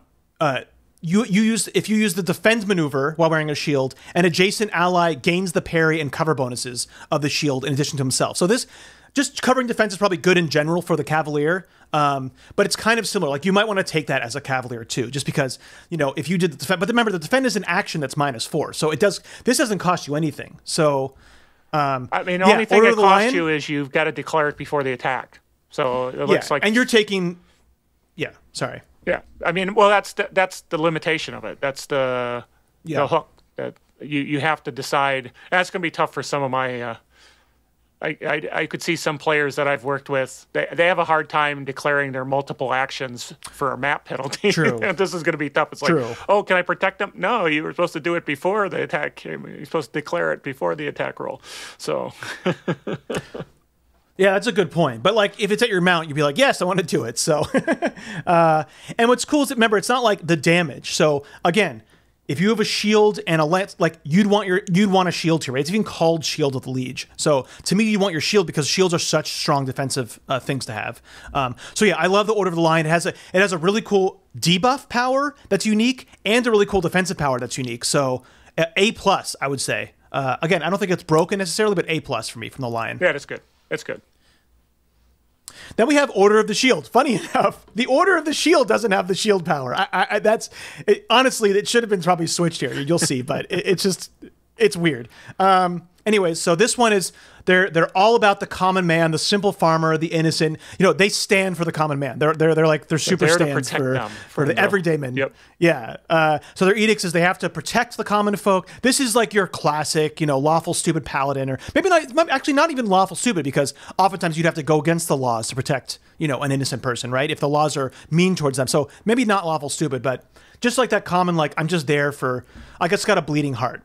you use the defend maneuver while wearing a shield, an adjacent ally gains the parry and cover bonuses of the shield in addition to himself. So this. Just covering defense is probably good in general for the Cavalier, but it's kind of similar. Like, you might want to take that as a Cavalier too, just because, you know, if you did the defend, but remember the defend is an action that's -4, so this doesn't cost you anything. So, I mean, the only thing it costs you is you've got to declare it before the attack. So it looks like, and you're taking, sorry. Yeah, I mean, well, that's the limitation of it. That's the hook that you have to decide. That's going to be tough for some of my. I could see some players that I've worked with, they have a hard time declaring their multiple actions for a map penalty. True. This is going to be tough. It's like, oh, can I protect them? No, you were supposed to do it before the attack came. You're supposed to declare it before the attack roll. So... Yeah, that's a good point. But like, if it's at your mount, you'd be like, yes, I want to do it. So, and what's cool is, remember, it's not like the damage. So again, if you have a shield and a lance, like you'd want a shield here, right? It's even called Shield of the Liege. So to me, you want your shield because shields are such strong defensive things to have. So yeah, I love the Order of the Lion. It has a really cool debuff power that's unique and a really cool defensive power that's unique. So A+, I would say. Again, I don't think it's broken necessarily, but A+ for me from the Lion. Yeah, that's good. That's good. Then we have Order of the Shield. Funny enough, the Order of the Shield doesn't have the shield power. Honestly, it should have been probably switched here. You'll see, but it's weird. anyways, so this one is they're all about the common man, the simple farmer, the innocent. You know, they stand for the common man. They're super stands for the everyday man. Yep. Yeah. So their edicts is they have to protect the common folk. This is like your classic, you know, lawful stupid paladin, or maybe not, actually not even lawful stupid, because oftentimes you'd have to go against the laws to protect, you know, an innocent person, right? If the laws are mean towards them. So maybe not lawful stupid, but just like that common, like, I'm just there for, I guess, got a bleeding heart.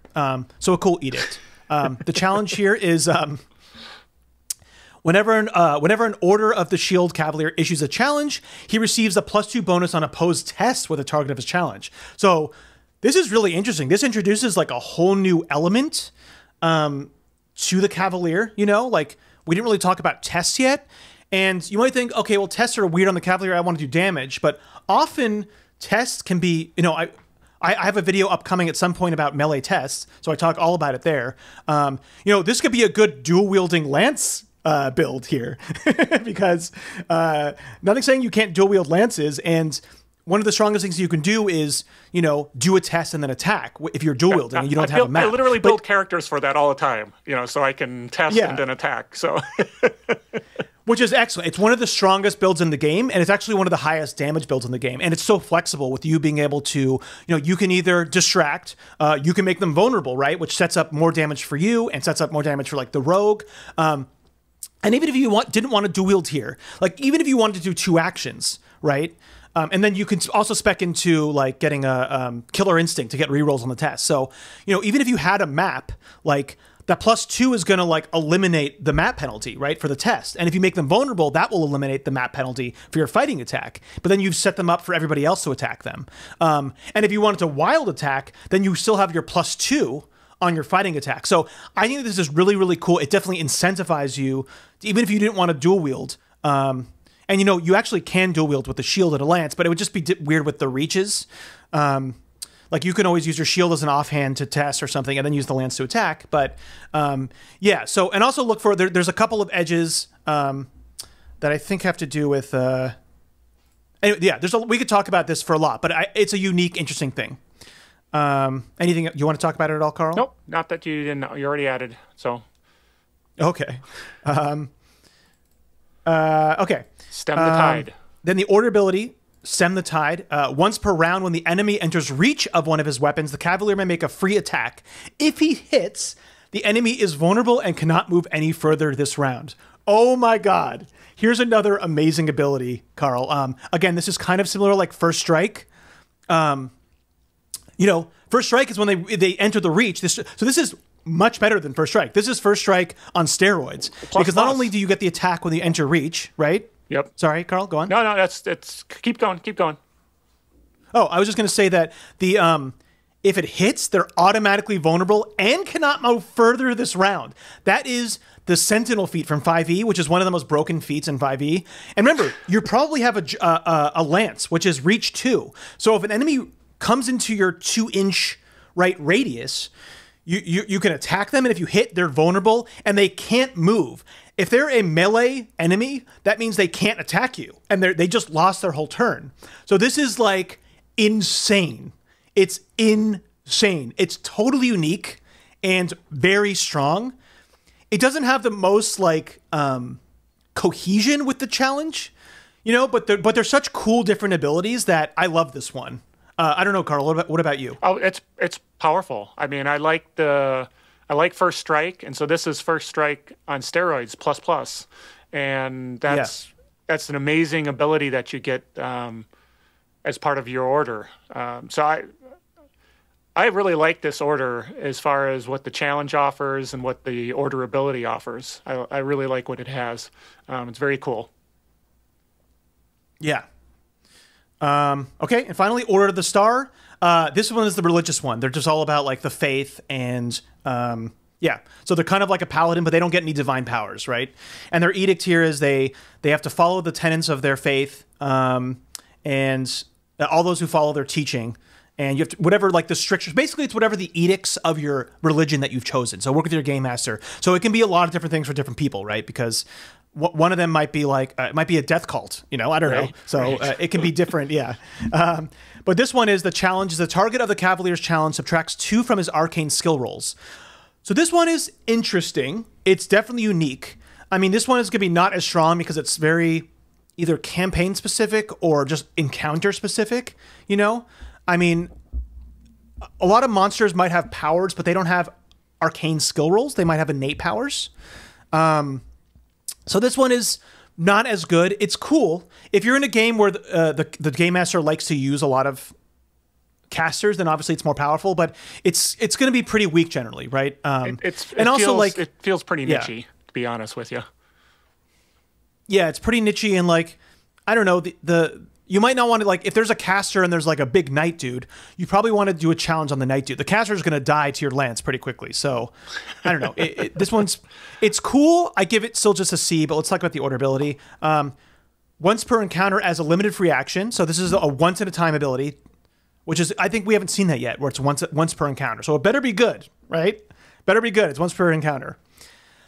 So a cool edict. The challenge here is whenever an Order of the Shield Cavalier issues a challenge, he receives a +2 bonus on opposed tests with a target of his challenge. So this is really interesting. This introduces like a whole new element to the Cavalier. You know, like, we didn't really talk about tests yet. And you might think, okay, well, tests are weird on the Cavalier. I want to do damage. But often tests can be, you know, I have a video upcoming at some point about melee tests, so I talk all about it there. You know, this could be a good dual-wielding lance build here, because nothing's saying you can't dual-wield lances, and one of the strongest things you can do is, you know, do a test and then attack if you're dual-wielding and you don't have a map. I literally build characters for that all the time, you know, so I can test and then attack, so... Which is excellent. It's one of the strongest builds in the game, and it's actually one of the highest damage builds in the game. And it's so flexible with you being able to, you know, you can either distract, you can make them vulnerable, right? Which sets up more damage for you and sets up more damage for, like, the rogue. And even if you didn't want to dual wield here, like, even if you wanted to do 2 actions, right? And then you can also spec into, like, getting a Killer Instinct to get rerolls on the test. So, you know, even if you had a map, like, that +2 is going to, like, eliminate the map penalty, right, for the test. And if you make them vulnerable, that will eliminate the map penalty for your fighting attack. But then you've set them up for everybody else to attack them. And if you wanted to wild attack, then you still have your +2 on your fighting attack. So I think this is really, really cool. It definitely incentivizes you, even if you didn't want to dual wield. And, you know, you actually can dual wield with the shield and a lance, but it would just be weird with the reaches. Like, you can always use your shield as an offhand to test or something, and then use the lance to attack. But yeah, so, and also look for, there's a couple of edges that I think have to do with, anyway, yeah, we could talk about this for a lot, but it's a unique, interesting thing. Anything you want to talk about it at all, Carl? Nope, not that you didn't. You already added, so. Okay. Okay. Stem the tide. Then the order ability. Stem the tide. Once per round, when the enemy enters reach of one of his weapons, the Cavalier may make a free attack. If he hits, the enemy is vulnerable and cannot move any further this round. Oh my God. Here's another amazing ability, Carl. Again, this is kind of similar, like First Strike. You know, First Strike is when they enter the reach. So this is much better than First Strike. This is First Strike on steroids. Because not only do you get the attack when you enter reach, right? Yep. Sorry, Carl, go on. No, that's keep going. Oh, I was just going to say that if it hits, they're automatically vulnerable and cannot move further this round. That is the Sentinel feat from 5e, which is one of the most broken feats in 5e. And remember, you probably have a lance, which is reach 2. So if an enemy comes into your 2-inch radius, you can attack them, and if you hit, they're vulnerable and they can't move. If they're a melee enemy, that means they can't attack you, and they just lost their whole turn. So this is, like, insane. It's insane. It's totally unique and very strong. It doesn't have the most, like, cohesion with the challenge, you know, but they're such cool different abilities that I love this one. I don't know, Carl. What about you? Oh, it's powerful. I mean, I like First Strike, and so this is First Strike on steroids ++, and that's an amazing ability that you get as part of your order. So I really like this order as far as what the challenge offers and what the order ability offers. I really like what it has. It's very cool. Yeah. Okay, and finally, Order of the Star. This one is the religious one. They're just all about, like, the faith and yeah. So they're kind of like a paladin, but they don't get any divine powers, right? And their edict here is they have to follow the tenets of their faith, and all those who follow their teaching. And you have to, whatever, like, the strictures, basically it's whatever the edicts of your religion that you've chosen. So work with your game master. So it can be a lot of different things for different people, right? Because one of them might be like, it might be a death cult, you know, I don't know. So it can be different, yeah. But this one is the challenge. The target of the Cavalier's challenge subtracts 2 from his arcane skill rolls. So this one is interesting. It's definitely unique. I mean, this one is going to be not as strong because it's very either campaign specific or just encounter specific, you know? I mean, a lot of monsters might have powers, but they don't have arcane skill rolls. They might have innate powers. So this one is not as good. It's cool. If you're in a game where the game master likes to use a lot of casters, then obviously it's more powerful, but it's going to be pretty weak generally, right? It feels pretty niche-y, to be honest with you. Yeah, it's pretty niche-y, and like, I don't know, you might not want to, like, if there's a caster and there's like a big knight dude, you probably want to do a challenge on the knight dude. The caster is going to die to your lance pretty quickly. So I don't know. This one's, it's cool. I give it still just a C, but let's talk about the order ability. Once per encounter as a limited free action. So this is a once at a time ability, which is, I think we haven't seen that yet, where it's once per encounter. So it better be good, right? Better be good. It's once per encounter.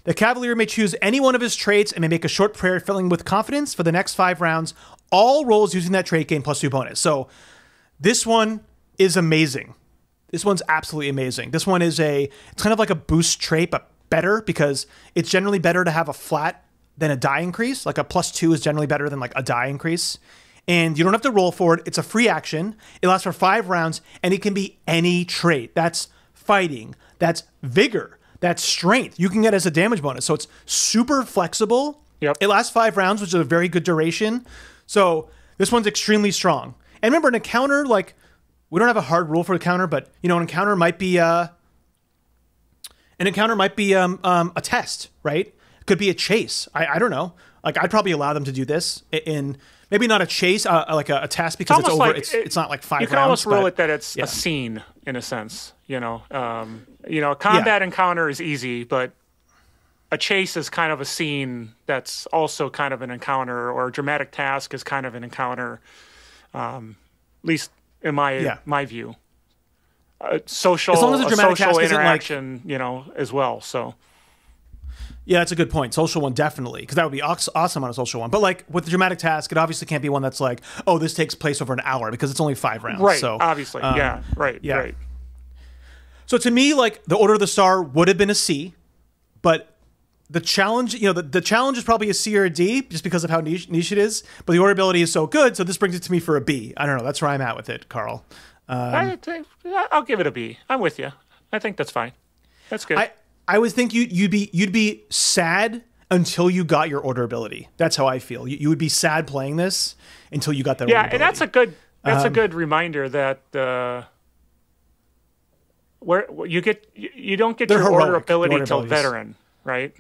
The Cavalier may choose any one of his traits and may make a short prayer filling with confidence for the next 5 rounds. All rolls using that trait gain +2 bonus. So this one is amazing. This one's absolutely amazing. This one is it's kind of like a boost trait, but better because it's generally better to have a flat than a die increase. Like a +2 is generally better than like a die increase. And you don't have to roll for it. It's a free action. It lasts for 5 rounds, and it can be any trait. That's fighting. That's vigor. That's strength. You can get as a damage bonus. So it's super flexible. Yep. It lasts 5 rounds, which is a very good duration. So this one's extremely strong. And remember, an encounter, like, we don't have a hard rule for a counter, but, you know, an encounter might be a test, right? It could be a chase. I don't know. Like, I'd probably allow them to do this in maybe not a chase, like a task because it's over. Like it's not like 5 rounds. You can almost rule it that it's a scene in a sense. You know, combat encounter is easy, but a chase is kind of a scene that's also kind of an encounter, or a dramatic task is kind of an encounter, at least in my view. Social, as long as a dramatic social task interaction, isn't like, you know, as well. So. Yeah, that's a good point. Social one, definitely, because that would be awesome on a social one. But like with the dramatic task, it obviously can't be one that's like, oh, this takes place over an hour because it's only 5 rounds. Right, so, obviously. Right. So to me, like, the Order of the Star would have been a C, but the challenge, you know, the challenge is probably a C or a D just because of how niche it is. But the order ability is so good, so this brings it to me for a B. I don't know. That's where I'm at with it, Carl. I'll give it a B. I'm with you. I think that's fine. That's good. I would think you'd be sad until you got your order ability. That's how I feel. You would be sad playing this until you got that. Yeah, order and ability. that's a good reminder that where you don't get your order ability till veteran, right?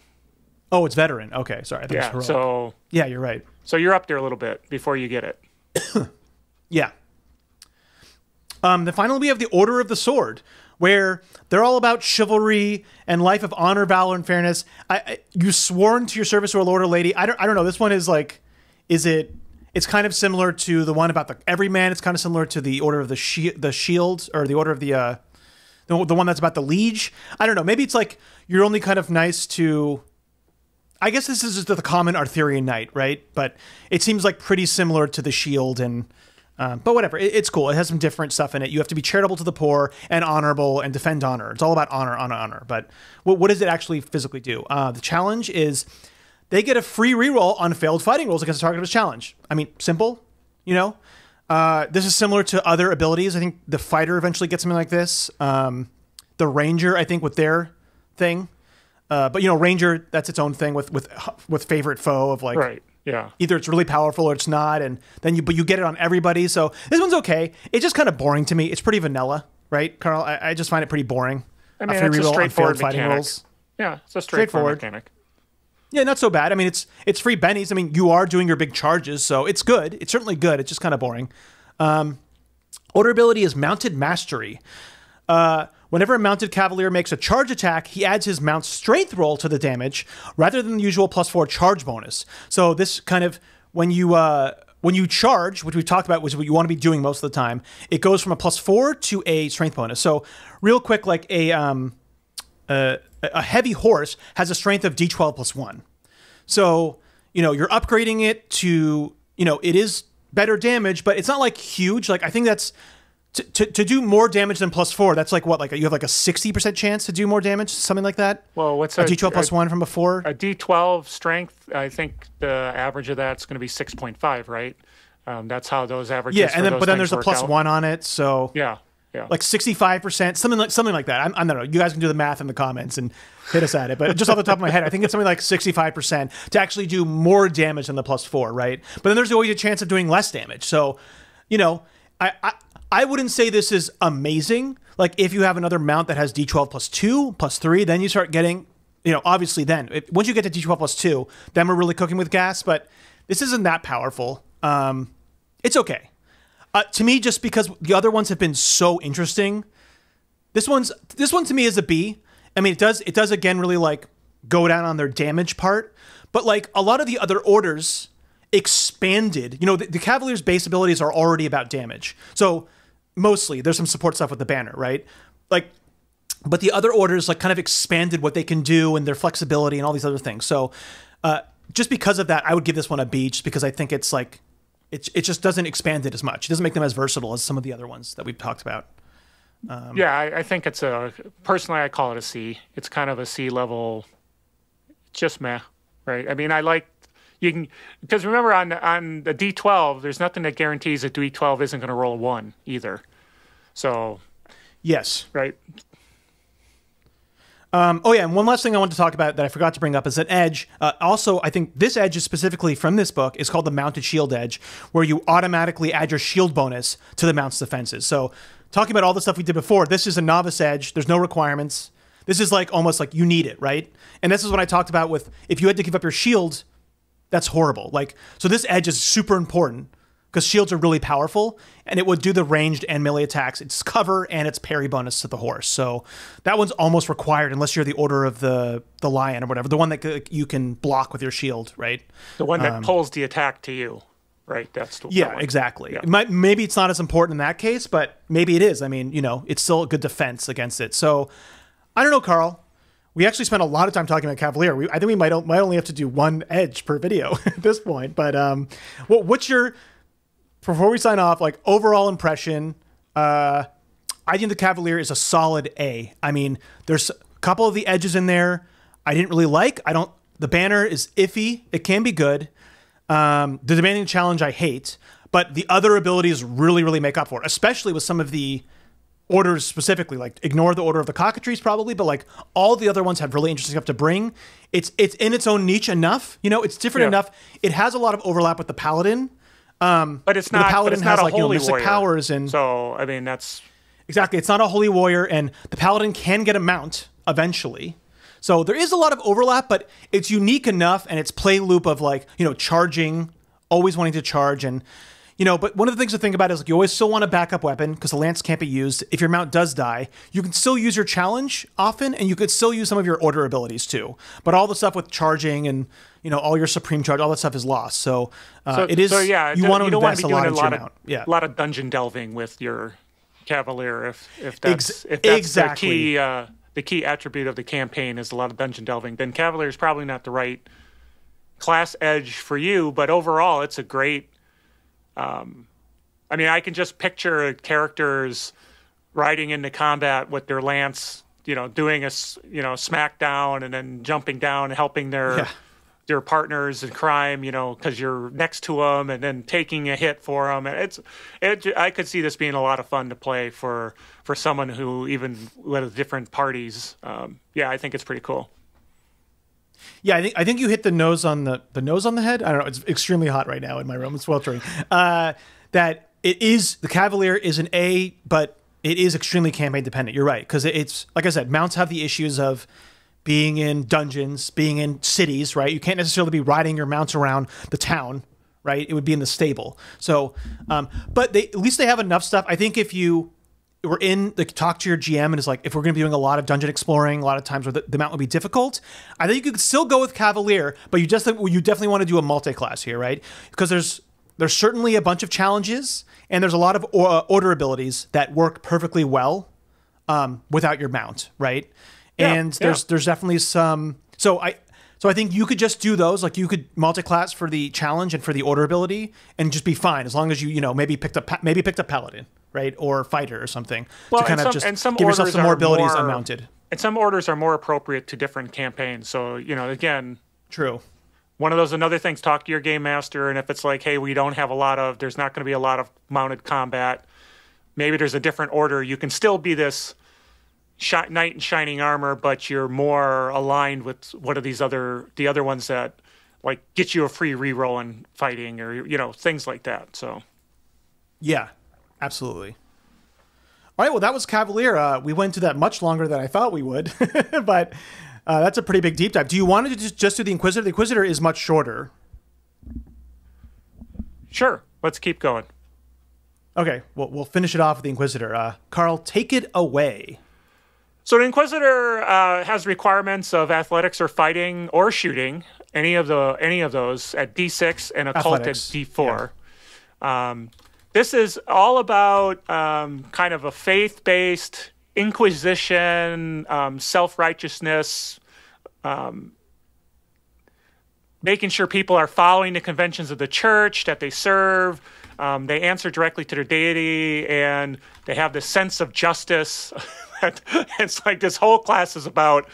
Oh, it's veteran. Okay, sorry. I thought it was heroic. So yeah, you're right. So you're up there a little bit before you get it. Yeah. Then finally, we have the Order of the Sword, where they're all about chivalry and life of honor, valor, and fairness. You sworn to your service or lord or lady. I don't know. This one is like, it's kind of similar to the one about the everyman. It's kind of similar to the Order of the Shield, or the Order of the one that's about the liege. I don't know. Maybe it's like you're only kind of nice to. I guess this is just the common Arthurian knight, right? But it seems like pretty similar to the shield, and but whatever. It's cool. It has some different stuff in it. You have to be charitable to the poor and honorable and defend honor. It's all about honor, honor, honor. But what does it actually physically do? The challenge is they get a free reroll on failed fighting rolls against the target of his challenge. I mean, simple, you know? This is similar to other abilities. I think the fighter eventually gets something like this. The ranger, I think, with their thing. But you know, ranger, that's its own thing with favorite foe of like, right, yeah. Either it's really powerful or it's not, and then you get it on everybody. So this one's okay. It's just kind of boring to me. It's pretty vanilla, right, Carl? I just find it pretty boring. I mean, it's a straightforward mechanic. Yeah, it's a straightforward mechanic. Yeah, not so bad. I mean, it's free bennies. I mean, you are doing your big charges, so it's good. It's certainly good. It's just kind of boring. Order ability is Mounted Mastery. Whenever a mounted cavalier makes a charge attack, he adds his mount's strength roll to the damage rather than the usual +4 charge bonus. So this kind of, when you charge, which we've talked about, which is what you want to be doing most of the time, it goes from a +4 to a strength bonus. So real quick, like a heavy horse has a strength of D12 +1. So, you know, you're upgrading it to, you know, it is better damage, but it's not like huge. Like, I think that's to do more damage than +4, that's like what? Like you have like a 60% chance to do more damage, something like that? Well, what's a D12 +1 from before? A D12 strength, I think the average of that's going to be 6.5, right? That's how those averages. Yeah, and then but then there's a +1 on it, so yeah, like 65%, something like that. I don't know. You guys can do the math in the comments and hit us at it. But just off the top of my head, I think it's something like 65% to actually do more damage than the +4, right? But then there's always a chance of doing less damage. So, you know, I wouldn't say this is amazing. Like if you have another mount that has D12 +2, +3, then you start getting, you know, obviously then once you get to D12 +2, then we're really cooking with gas. But this isn't that powerful. It's okay. To me, just because the other ones have been so interesting, this one to me is a B. I mean, it does again really like go down on their damage part, but like a lot of the other orders expanded. You know, the Cavalier's base abilities are already about damage, so mostly there's some support stuff with the banner, right? Like, but the other orders like kind of expanded what they can do and their flexibility and all these other things. So, just because of that, I would give this one a B, just because I think it's like. It just doesn't expand it as much. It doesn't make them as versatile as some of the other ones that we've talked about. Yeah, I think it's personally, I call it a C. It's kind of a C level, just meh, right? I mean, you can, because remember on the D12, there's nothing that guarantees that D12 isn't going to roll a 1 either. So. Yes. Right. Oh yeah, and one last thing I want to talk about that I forgot to bring up is an edge. Also, I think this edge is specifically from this book is called the Mounted Shield Edge, where you automatically add your shield bonus to the mount's defenses. So, talking about all the stuff we did before, this is a novice edge. There's no requirements. This is like almost like you need it, right? And this is what I talked about with if you had to give up your shield, that's horrible. Like, so this edge is super important because shields are really powerful, and it would do the ranged and melee attacks. It's cover and it's parry bonus to the horse. So that one's almost required unless you're the Order of the Lion or whatever, the one that you can block with your shield, right? The one that pulls the attack to you, right? That's the yeah, one. Exactly. Yeah. Maybe it's not as important in that case, but maybe it is. I mean, you know, it's still a good defense against it. So I don't know, Carl. We actually spent a lot of time talking about Cavalier. I think we might only have to do one edge per video at this point. But what's your... Before we sign off, like overall impression, I think the Cavalier is a solid A. I mean, there's a couple of the edges in there I didn't really like. The banner is iffy. It can be good. The demanding challenge I hate, but the other abilities really, really make up for it, especially with some of the orders specifically. Like ignore the Order of the Cockatrice probably, but like all the other ones have really interesting stuff to bring. It's in its own niche enough. You know, it's different enough. It has a lot of overlap with the Paladin. But it's not. The Paladin but it's not has a like holy mystic warrior. powers, and so I mean that's exactly. It's not a holy warrior, and the Paladin can get a mount eventually. So there is a lot of overlap, but it's unique enough, and it's play loop of like charging, always wanting to charge, and But one of the things to think about is like you always still want a backup weapon because the lance can't be used. If your mount does die, you can still use your challenge often, and you could still use some of your order abilities too. But all the stuff with charging and all your supreme charge, all that stuff is lost. So it is. So yeah, you want to don't want invest to be doing a lot a lot of dungeon delving with your Cavalier if that's exactly the key attribute of the campaign is a lot of dungeon delving. Then Cavalier is probably not the right class edge for you. But overall, it's a great. I mean, I can just picture characters riding into combat with their lance, doing a smackdown and then jumping down and helping their partners in crime, because you're next to them, and then taking a hit for them. And I could see this being a lot of fun to play for someone who even with different parties. I think it's pretty cool. Yeah, I think you hit the nose on the head. I don't know. It's extremely hot right now in my room. It's sweltering. That the Cavalier is an A, but it is extremely campaign dependent. You're right, because it's like I said, mounts have the issues of being in dungeons, being in cities. Right, you can't necessarily be riding your mounts around the town. Right, it would be in the stable. So, but at least they have enough stuff. I think if you were talk to your GM and it's like, if we're going to be doing a lot of dungeon exploring, a lot of times where the mount would be difficult, I think you could still go with Cavalier, but you definitely want to do a multi-class here, right? Because there's certainly a bunch of challenges, and there's a lot of order abilities that work perfectly well without your mount, right? Yeah, and there's definitely some. So I think you could just do those. Like you could multi-class for the challenge and for the order ability, and just be fine as long as you maybe picked up Paladin. right, or fighter or something Well, to kind of and some give yourself orders some more are abilities unmounted. And some orders are more appropriate to different campaigns. So, again, true. One of those another things, talk to your game master, and if it's like, hey, there's not going to be a lot of mounted combat, maybe there's a different order. You can still be this knight in shining armor, but you're more aligned with one of the other ones that like get you a free reroll in fighting, or things like that. So, yeah, absolutely. All right, well, that was Cavalier. We went to that much longer than I thought we would, but that's a pretty big deep dive. Do you want to just do the Inquisitor? The Inquisitor is much shorter. Sure, let's keep going. Okay, well, we'll finish it off with the Inquisitor. Carl, take it away. So the Inquisitor has requirements of athletics or fighting or shooting, any of those at D6 and occult at D4. Yeah. This is all about kind of a faith-based Inquisition, self-righteousness, making sure people are following the conventions of the church that they serve. They answer directly to their deity, and they have this sense of justice. It's like this whole class is about,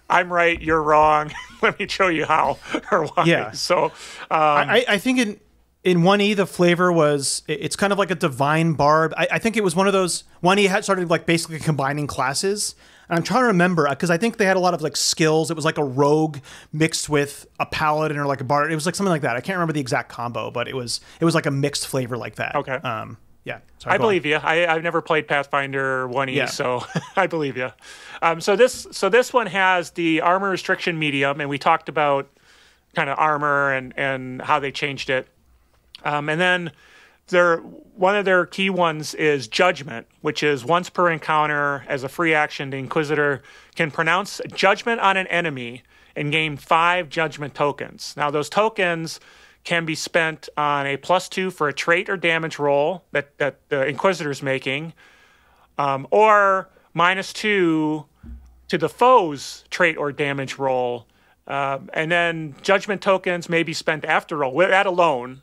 I'm right, you're wrong. Let me show you how or why. Yeah. So I think in 1E, the flavor was, it's kind of like a divine bard. I think it was one of those, 1E had started like basically combining classes. And I'm trying to remember, because I think they had a lot of like skills. It was like a rogue mixed with a paladin or like a bard. It was like something like that. I can't remember the exact combo, but it was like a mixed flavor like that. Okay. Yeah. Sorry, I believe you. I've never played Pathfinder 1E, so I believe you. So this one has the armor restriction medium, and we talked about kind of armor and how they changed it. And then one of their key ones is Judgment, which is once per encounter as a free action, the Inquisitor can pronounce judgment on an enemy and gain 5 Judgment tokens. Now, those tokens can be spent on a +2 for a trait or damage roll that the Inquisitor's making, or -2 to the foe's trait or damage roll. And then Judgment tokens may be spent after roll. That alone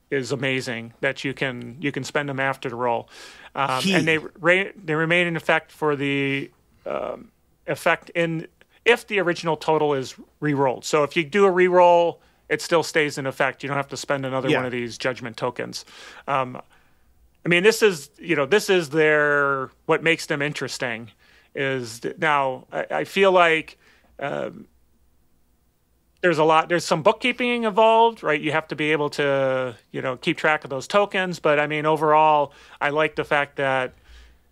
is amazing that you can spend them after the roll, and they remain in effect for the effect if the original total is re-rolled. So if you do a re-roll, it still stays in effect. You don't have to spend another one of these Judgment tokens. I mean, this is what makes them interesting. Is now I feel like. There's some bookkeeping involved, right? You have to be able to, keep track of those tokens. But I mean, overall, I like the fact that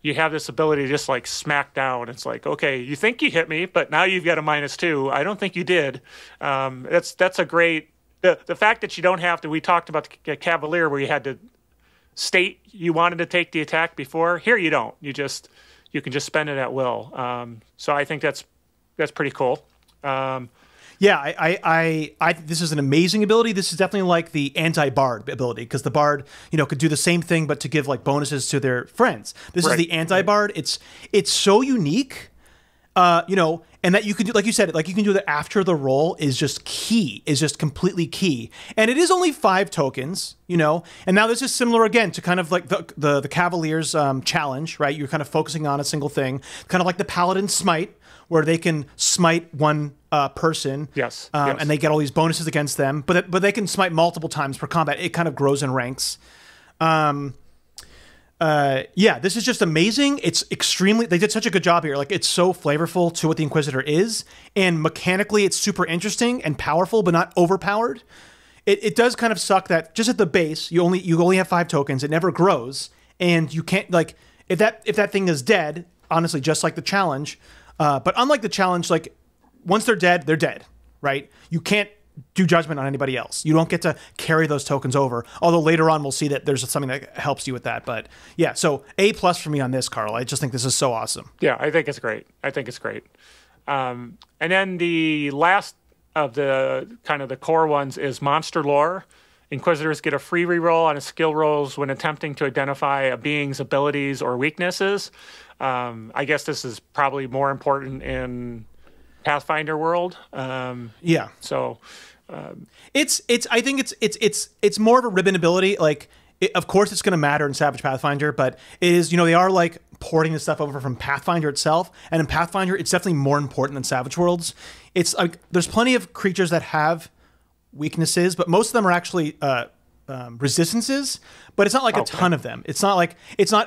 you have this ability to just like smack down. It's like, okay, you think you hit me, but now you've got a -2. I don't think you did. That's a great, the fact that you don't have to, we talked about the Cavalier where you had to state you wanted to take the attack before. Here you don't. You can just spend it at will. So I think that's pretty cool. Yeah, I this is an amazing ability. This is definitely like the anti-bard ability, because the bard, could do the same thing but to give like bonuses to their friends. This is the anti-bard. It's so unique, and that you can do, like you said, like you can do that after the roll is just key, is just completely key. And it is only 5 tokens, and now this is similar again to kind of like the Cavalier's challenge, right? You're kind of focusing on a single thing, kind of like the Paladin Smite, where they can smite one person, yes. And they get all these bonuses against them, but they can smite multiple times per combat. It kind of grows in ranks. This is just amazing. It's they did such a good job here. Like, it's so flavorful to what the Inquisitor is, and mechanically it's super interesting and powerful, but not overpowered. It does kind of suck that just at the base, you only have 5 tokens. It never grows, and you can't, like, if that thing is dead, honestly, just like the challenge. But unlike the challenge, like, once they're dead, right? You can't do Judgment on anybody else. You don't get to carry those tokens over. Although later on we'll see that there's something that helps you with that. But yeah, so A+ for me on this, Carl. I just think this is so awesome. Yeah, I think it's great. And then the last of the kind of the core ones is Monster Lore. Inquisitors get a free reroll on a skill rolls when attempting to identify a being's abilities or weaknesses. I guess this is probably more important in Pathfinder world. Yeah. So I think it's more of a ribbon ability. Like, of course it's going to matter in Savage Pathfinder, but it is, they are like porting the stuff over from Pathfinder itself. And in Pathfinder, it's definitely more important than Savage Worlds. It's like, there's plenty of creatures that have weaknesses, but most of them are actually resistances, but it's not like a ton of them. It's not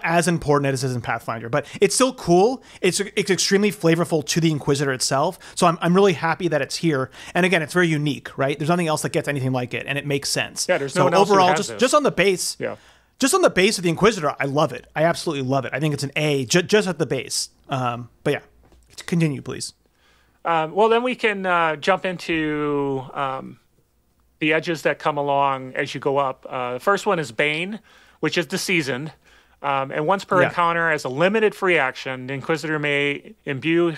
as important as it is in Pathfinder, but it's still cool. It's extremely flavorful to the Inquisitor itself. So I'm really happy that it's here. And again, it's very unique, right? There's nothing else that gets anything like it, and it makes sense. Yeah, there's no one else overall, who has just on the base. Yeah. Just on the base of the Inquisitor, I love it. I absolutely love it. I think it's an A just at the base. But yeah, continue, please. Well, then we can jump into the edges that come along as you go up. The first one is Bane, which is the seasoned. And once per encounter, as a limited free action, the Inquisitor may imbue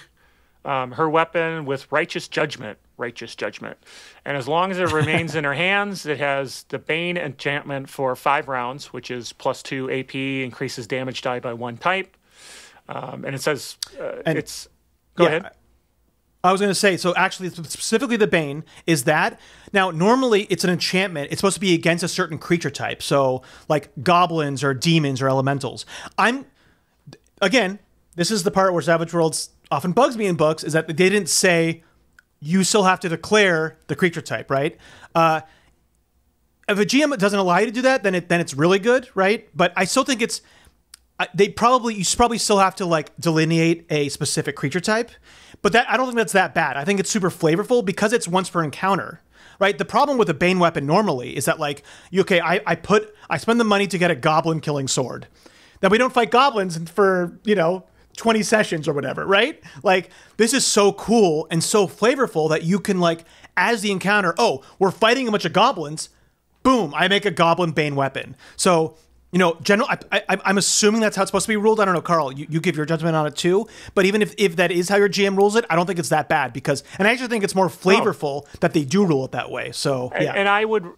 her weapon with righteous judgment. And as long as it remains in her hands, it has the Bane enchantment for 5 rounds, which is +2 AP, increases damage die by 1 type. And it says Go ahead. I was going to say, so actually, specifically the Bane is that. Now, normally it's an enchantment. It's supposed to be against a certain creature type. So, like goblins or demons or elementals. Again, this is the part where Savage Worlds often bugs me in books, is that they didn't say you still have to declare the creature type, right? If a GM doesn't allow you to do that, then it's really good, right? But I still think it's you probably still have to like delineate a specific creature type, but I don't think that's that bad. I think it's super flavorful because it's once per encounter, right? The problem with a Bane weapon normally is that like, I spend the money to get a goblin killing sword. Then we don't fight goblins for 20 sessions or whatever, right? Like, this is so cool and so flavorful that you can like, as the encounter, we're fighting a bunch of goblins, boom, I make a goblin Bane weapon. So, I'm assuming that's how it's supposed to be ruled. I don't know, Carl, you give your judgment on it too. But even if that is how your GM rules it, I don't think it's that bad and I actually think it's more flavorful that they do rule it that way. So, yeah.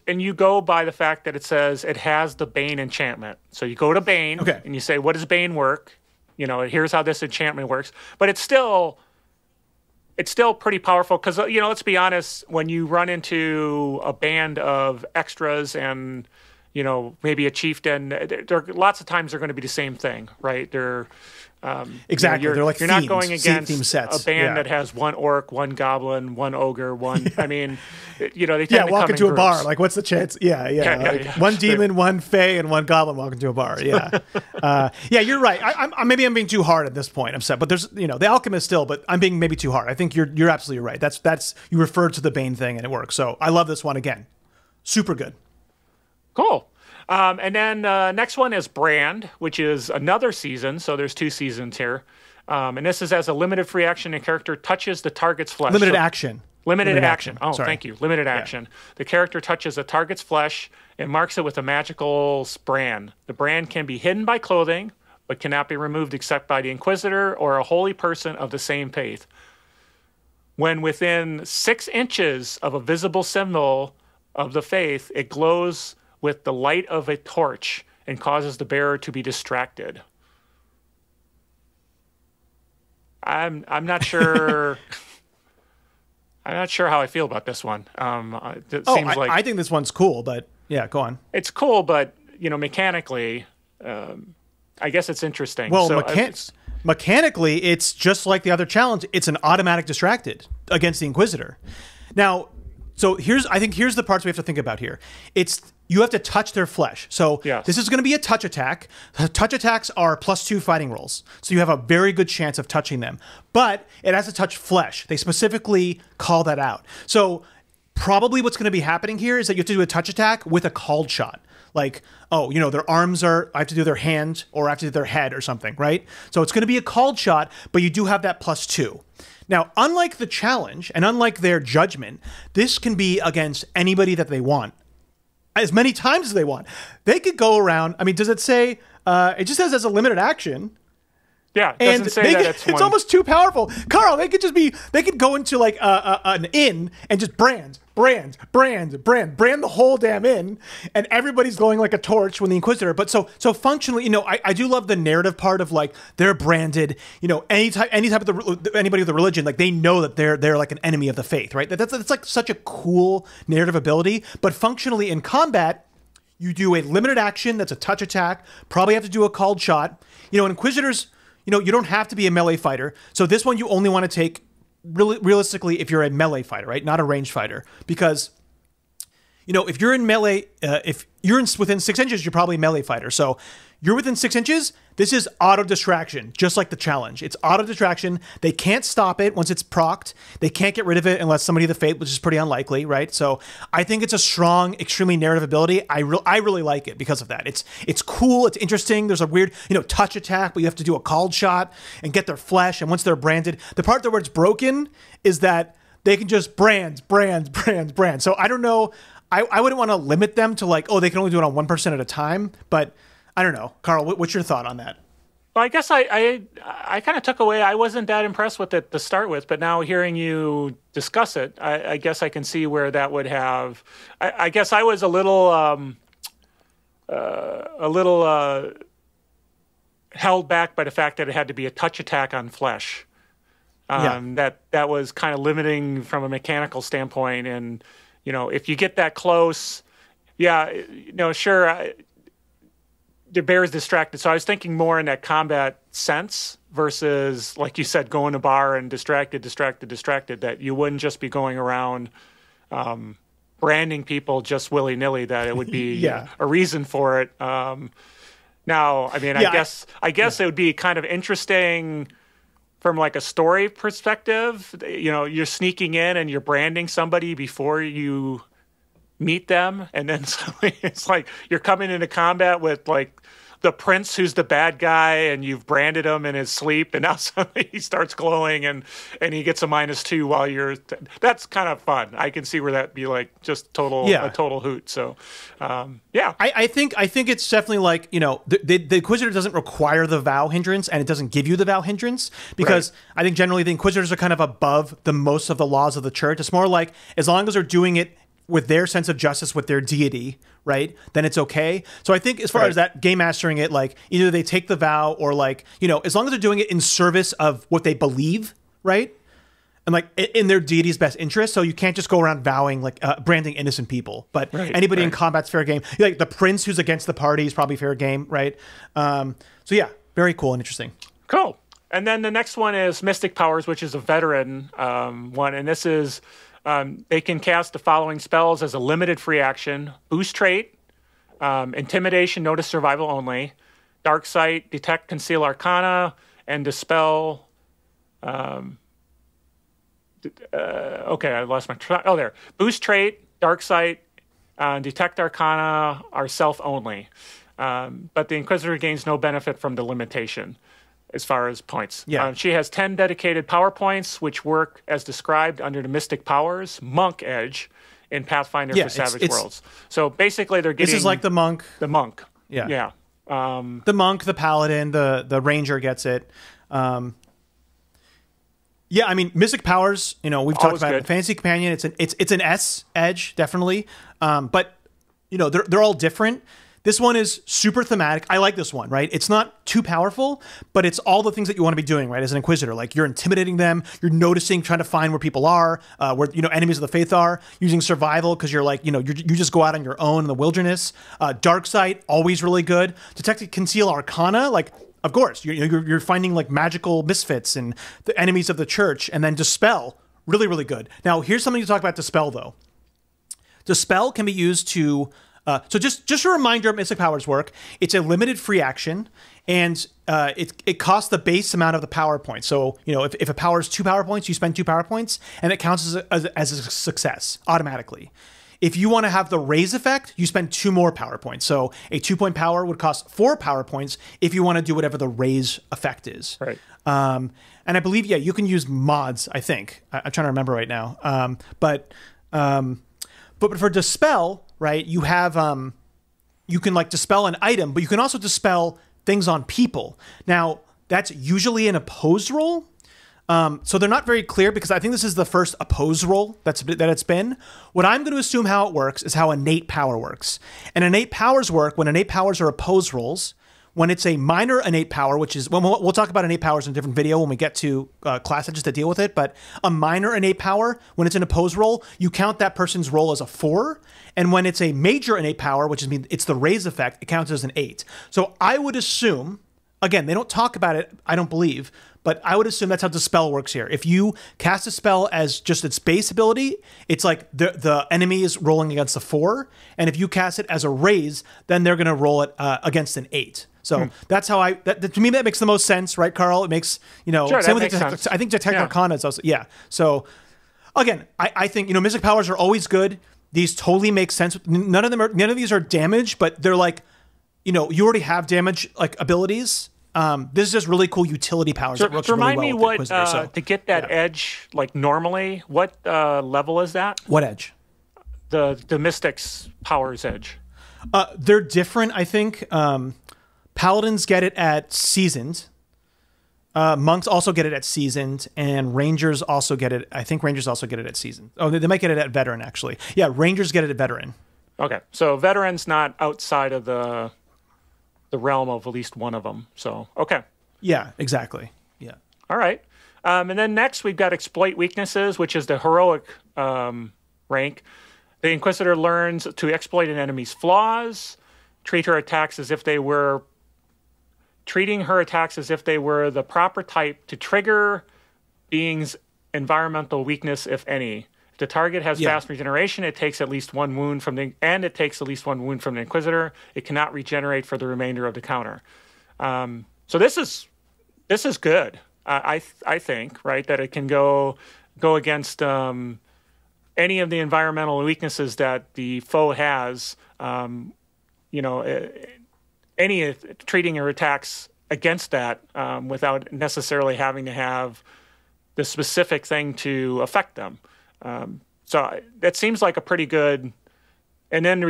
And you go by the fact that it says it has the Bane enchantment. So you go to Bane and you say, what does Bane work? Here's how this enchantment works. But it's still pretty powerful because, let's be honest, when you run into a band of extras and maybe a chieftain, there lots of times they're going to be the same thing, right? They're exactly. They're like you're themes, not going against theme sets. A band that has 1 orc, 1 goblin, 1 ogre, 1. I mean, they tend to walk come into in a bar. Like, what's the chance? Yeah. 1 demon, 1 fae, and 1 goblin walk into a bar. Yeah, you're right. Maybe I'm being too hard at this point. I'm sad, but there's the alchemist still, but I'm being maybe too hard. I think you're absolutely right. That's you referred to the Bane thing and it works. So I love this one again. Super good. Cool. And then next one is Brand, which is another season. So there's 2 seasons here. And this is as a limited free action, a character touches the target's flesh. Limited action. Oh, sorry. Thank you. Limited action. The character touches a target's flesh and marks it with a magical brand. The brand can be hidden by clothing, but cannot be removed except by the Inquisitor or a holy person of the same faith. When within 6 inches of a visible symbol of the faith, it glows with the light of a torch and causes the bearer to be distracted. I'm not sure. I'm not sure how I feel about this one. I think this one's cool, but yeah, go on. It's cool, but mechanically, I guess it's interesting. Well, mechanically, it's just like the other challenge. It's an automatic distracted against the Inquisitor. Now, so I think here's the parts we have to think about here. You have to touch their flesh. So This is going to be a touch attack. Touch attacks are +2 fighting rolls. So you have a very good chance of touching them. But it has to touch flesh. They specifically call that out. So probably what's going to be happening here is that you have to do a touch attack with a called shot. Like, their arms I have to do their hand or I have to do their head or something, right? So it's going to be a called shot, but you do have that +2. Now, unlike the challenge and unlike their judgment, this can be against anybody that they want, as many times as they want. They could go around. I mean, does it say? It just says as a limited action. Yeah, it doesn't say that it's one. It's almost too powerful. Carl, they could go into like an inn and just brand the whole damn inn, and everybody's glowing like a torch when the Inquisitor. But so functionally, I do love the narrative part of like they're branded. Any type of anybody with a religion, like they know that they're like an enemy of the faith, right? That's like such a cool narrative ability. But functionally in combat, You do a limited action that's a touch attack. Probably have to do a called shot. You know, Inquisitors, you know, you don't have to be a melee fighter. So this one you only want to take realistically if you're a melee fighter, right? Not a ranged fighter. Because, you know, if you're in melee, if you're within 6 inches, you're probably a melee fighter. So you're within 6 inches, this is auto distraction, just like the challenge. It's auto distraction. They can't stop it once it's procced. They can't get rid of it unless somebody of the fate, which is pretty unlikely, right? So I think it's a strong, extremely narrative ability. I really like it because of that. It's cool. It's interesting. There's a weird, you know, touch attack, but you have to do a called shot and get their flesh. And once they're branded, the part where it's broken is that they can just brand. So I don't know. I wouldn't want to limit them to like, oh, they can only do it on 1% at a time, but I don't know. Carl, what's your thought on that? Well, I guess I kind of took away, I wasn't that impressed with it to start with, but now hearing you discuss it, I guess I can see where that would have, I guess I was a little held back by the fact that it had to be a touch attack on flesh. That was kind of limiting from a mechanical standpoint. And, you know, if you get that close, yeah, you know, sure, the bear is distracted. So I was thinking more in that combat sense versus, like you said, going to bar and distracted, that you wouldn't just be going around branding people just willy-nilly, that it would be a reason for it. Now, I mean, I guess it would be kind of interesting from like a story perspective. You know, you're sneaking in and you're branding somebody before you meet them, and then suddenly it's like you're coming into combat with like the prince who's the bad guy, and you've branded him in his sleep, and now suddenly he starts glowing and he gets a -2 while you're that's kind of fun. I can see where that'd be like just a total hoot. So I think it's definitely like, you know, the Inquisitor doesn't require the vow hindrance, and it doesn't give you the vow hindrance, because I think generally the Inquisitors are kind of above the most of the laws of the church. It's more like, as long as they're doing it with their sense of justice, with their deity, right, then it's okay. So I think as far as that, game mastering it, like either they take the vow, or like, you know, as long as they're doing it in service of what they believe, right, and like in their deity's best interest. So you can't just go around vowing, like branding innocent people, but anybody in combat's fair game. Like the prince who's against the party is probably fair game, right? So yeah, very cool and interesting. Cool. And then the next one is Mystic Powers, which is a veteran one, and this is they can cast the following spells as a limited free action: Boost Trait, Intimidation, Notice Survival Only, Dark Sight, Detect, Conceal Arcana, and Dispel. Okay, I lost my there. Boost Trait, Dark Sight, Detect Arcana are self only, but the Inquisitor gains no benefit from the limitation as far as points. She has 10 dedicated power points, which work as described under the Mystic Powers Monk Edge in Pathfinder for Savage Worlds. So basically they're getting... This is like the monk. The monk. The monk, the paladin, the ranger gets it. I mean, Mystic Powers, you know, we've talked about it. Fantasy Companion, it's an S edge, definitely. But, you know, they're all different. This one is super thematic. I like this one, right? It's not too powerful, but it's all the things that you want to be doing, right? As an Inquisitor, like you're intimidating them, you're noticing, trying to find where people are, where, you know, enemies of the faith are, using survival, because you're like, you know, you just go out on your own in the wilderness. Dark Sight, always really good. Detect, Conceal Arcana, like, of course, you're finding like magical misfits and the enemies of the church. And then Dispel, really, really good. Now, here's something to talk about Dispel, though. Dispel can be used to... so just a reminder of Mystic Powers work. It's a limited free action, and it costs the base amount of the power points. So, you know, if a power is 2 power points, you spend 2 power points, and it counts as a success automatically. If you want to have the raise effect, you spend 2 more power points. So a 2-point power would cost 4 power points if you want to do whatever the raise effect is. Right. And I believe, you can use mods, I think. I'm trying to remember right now. But for Dispel, right, you have you can like dispel an item, but you can also dispel things on people. Now, that's usually an opposed roll. So they're not very clear, because I think this is the first opposed roll that it's been. What I'm going to assume how it works is how innate power works. And innate powers work when innate powers are opposed rolls. when it's a minor innate power, which is, well, we'll talk about innate powers in a different video when we get to class edges that deal with it, but a minor innate power, when it's an opposed roll, you count that person's roll as a 4, and when it's a major innate power, which means it's the raise effect, it counts as an 8. So I would assume, again, they don't talk about it, I don't believe, but I would assume that's how the spell works here. If you cast a spell as just its base ability, it's like the enemy is rolling against a 4, and if you cast it as a raise, then they're going to roll it against an 8. So that's how to me, that makes the most sense, right, Carl? It makes, sure, same with sense. I think Detect Arcana is also, So, again, I think, Mystic Powers are always good. These totally make sense. None of these are damage, but they're like, you already have damage, like, abilities. This is just really cool utility powers. So, remind me what, to get that edge, like, normally, what level is that? What edge? The Mystic's powers edge. They're different, I think. Paladins get it at seasoned. Monks also get it at seasoned, and Rangers also get it. I think Rangers also get it at seasoned. Oh, they might get it at veteran, actually. Yeah, Rangers get it at veteran. Okay, so veteran's not outside of the realm of at least one of them. So, okay. Yeah, exactly. Yeah. All right. And then next we've got exploit weaknesses, which is the heroic rank. The Inquisitor learns to exploit an enemy's flaws, treating her attacks as if they were the proper type to trigger being's environmental weakness, if any. If the target has fast regeneration, it takes at least one wound from the Inquisitor. It cannot regenerate for the remainder of the counter. So this is good. I think, right, that it can go against any of the environmental weaknesses that the foe has. Treating your attacks against that without necessarily having to have the specific thing to affect them. So that seems like a pretty good. And then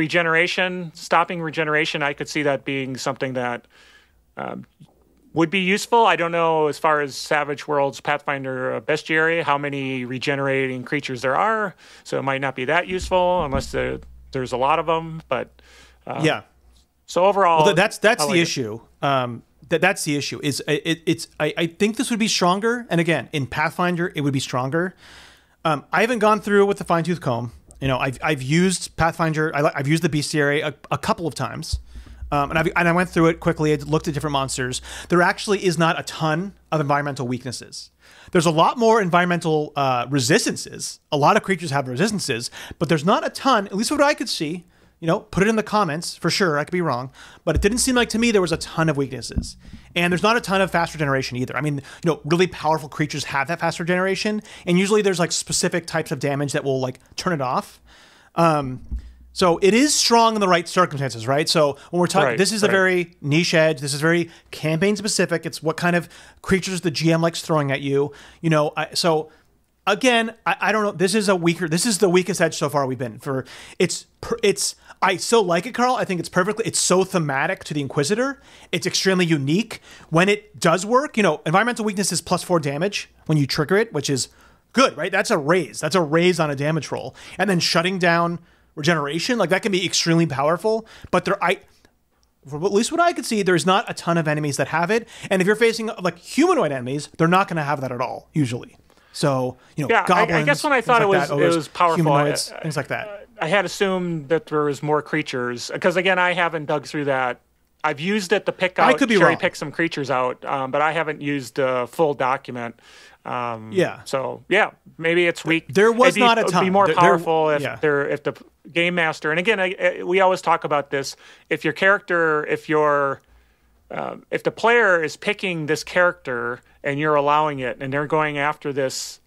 stopping regeneration, I could see that being something that would be useful. I don't know, as far as Savage Worlds Pathfinder Bestiary, how many regenerating creatures there are. So it might not be that useful unless there's a lot of them. But so overall, that's the issue. That's the issue. I think this would be stronger, and again, in Pathfinder, it would be stronger. I haven't gone through with the fine tooth comb. I've used Pathfinder. I've used the bestiary a couple of times, and I went through it quickly. I looked at different monsters. There actually is not a ton of environmental weaknesses. There's a lot more environmental resistances. A lot of creatures have resistances, but there's not a ton. At least what I could see. Put it in the comments for sure. I could be wrong, but it didn't seem like to me there was a ton of weaknesses, and there's not a ton of fast regeneration either. I mean, really powerful creatures have that fast regeneration, and usually there's like specific types of damage that will like turn it off. So it is strong in the right circumstances, right? So when we're talking, this is a very niche edge. This is very campaign specific. It's what kind of creatures the GM likes throwing at you. So. Again, I don't know. This is the weakest edge so far we've been for. I still like it, Carl. I think it's so thematic to the Inquisitor. It's extremely unique when it does work. Environmental weakness is +4 damage when you trigger it, which is good, right? That's a raise. That's a raise on a damage roll, and then shutting down regeneration, like that can be extremely powerful. But for at least what I could see, there's not a ton of enemies that have it. And if you're facing like humanoid enemies, they're not going to have that at all usually. So, goblins, I guess when I thought it was powerful, things like that. I had assumed that there was more creatures because, again, I haven't dug through that. I've used it to pick pick some creatures out, but I haven't used a full document. So maybe it's weak. There was not a ton. It would be more powerful if the game master. And again, we always talk about this. If the player is picking this character and you're allowing it, and they're going after this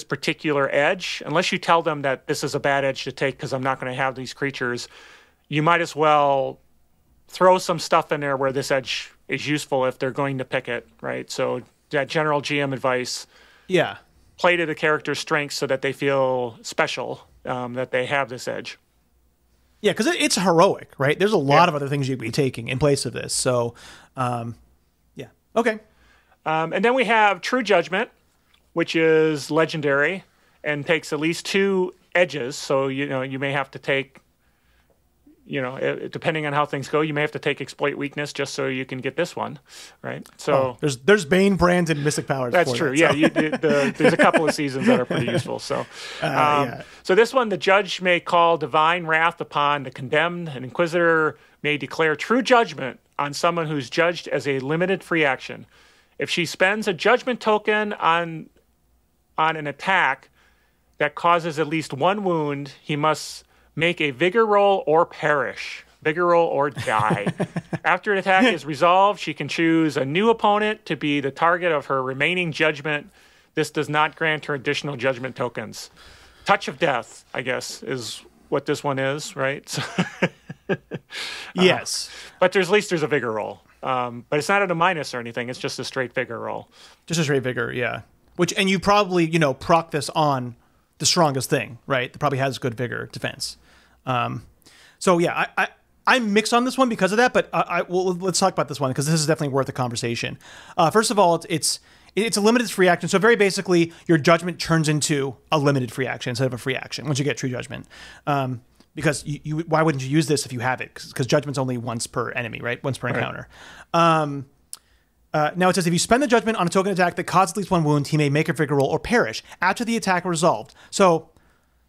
particular edge, unless you tell them that this is a bad edge to take because I'm not going to have these creatures, you might as well throw some stuff in there where this edge is useful if they're going to pick it, right? So that general GM advice, play to the character's strengths so that they feel special, that they have this edge. Yeah, because it's heroic, right? There's a lot of other things you could be taking in place of this. So, okay. And then we have True Judgment, which is legendary and takes at least 2 edges. So, you may have to take, depending on how things go, you may have to take exploit weakness just so you can get this one, right? So there's Bane, Brand, and Mystic Powers. That's true. Yeah, there's a couple of seasons that are pretty useful. So, so this one, the judge may call divine wrath upon the condemned. An inquisitor may declare true judgment on someone who's judged as a limited free action. If she spends a judgment token on an attack that causes at least one wound, he must make a vigor roll or perish. Vigor roll or die. After an attack is resolved, she can choose a new opponent to be the target of her remaining judgment. This does not grant her additional judgment tokens. Touch of Death, I guess, is what this one is, right? Yes. But at least there's a vigor roll. But it's not at a minus or anything. It's just a straight vigor roll. Just a straight vigor, yeah. And you probably, proc this on the strongest thing, right? That probably has good vigor defense. So yeah, I'm mixed on this one because of that, but let's talk about this one because this is definitely worth a conversation. First of all, it's a limited free action. So very basically, your judgment turns into a limited free action instead of a free action once you get true judgment. Because why wouldn't you use this if you have it? Because judgment's only once per enemy, right? Once per encounter. Now it says if you spend the judgment on a token attack that causes at least one wound, he may make a vigor roll or perish after the attack resolved. So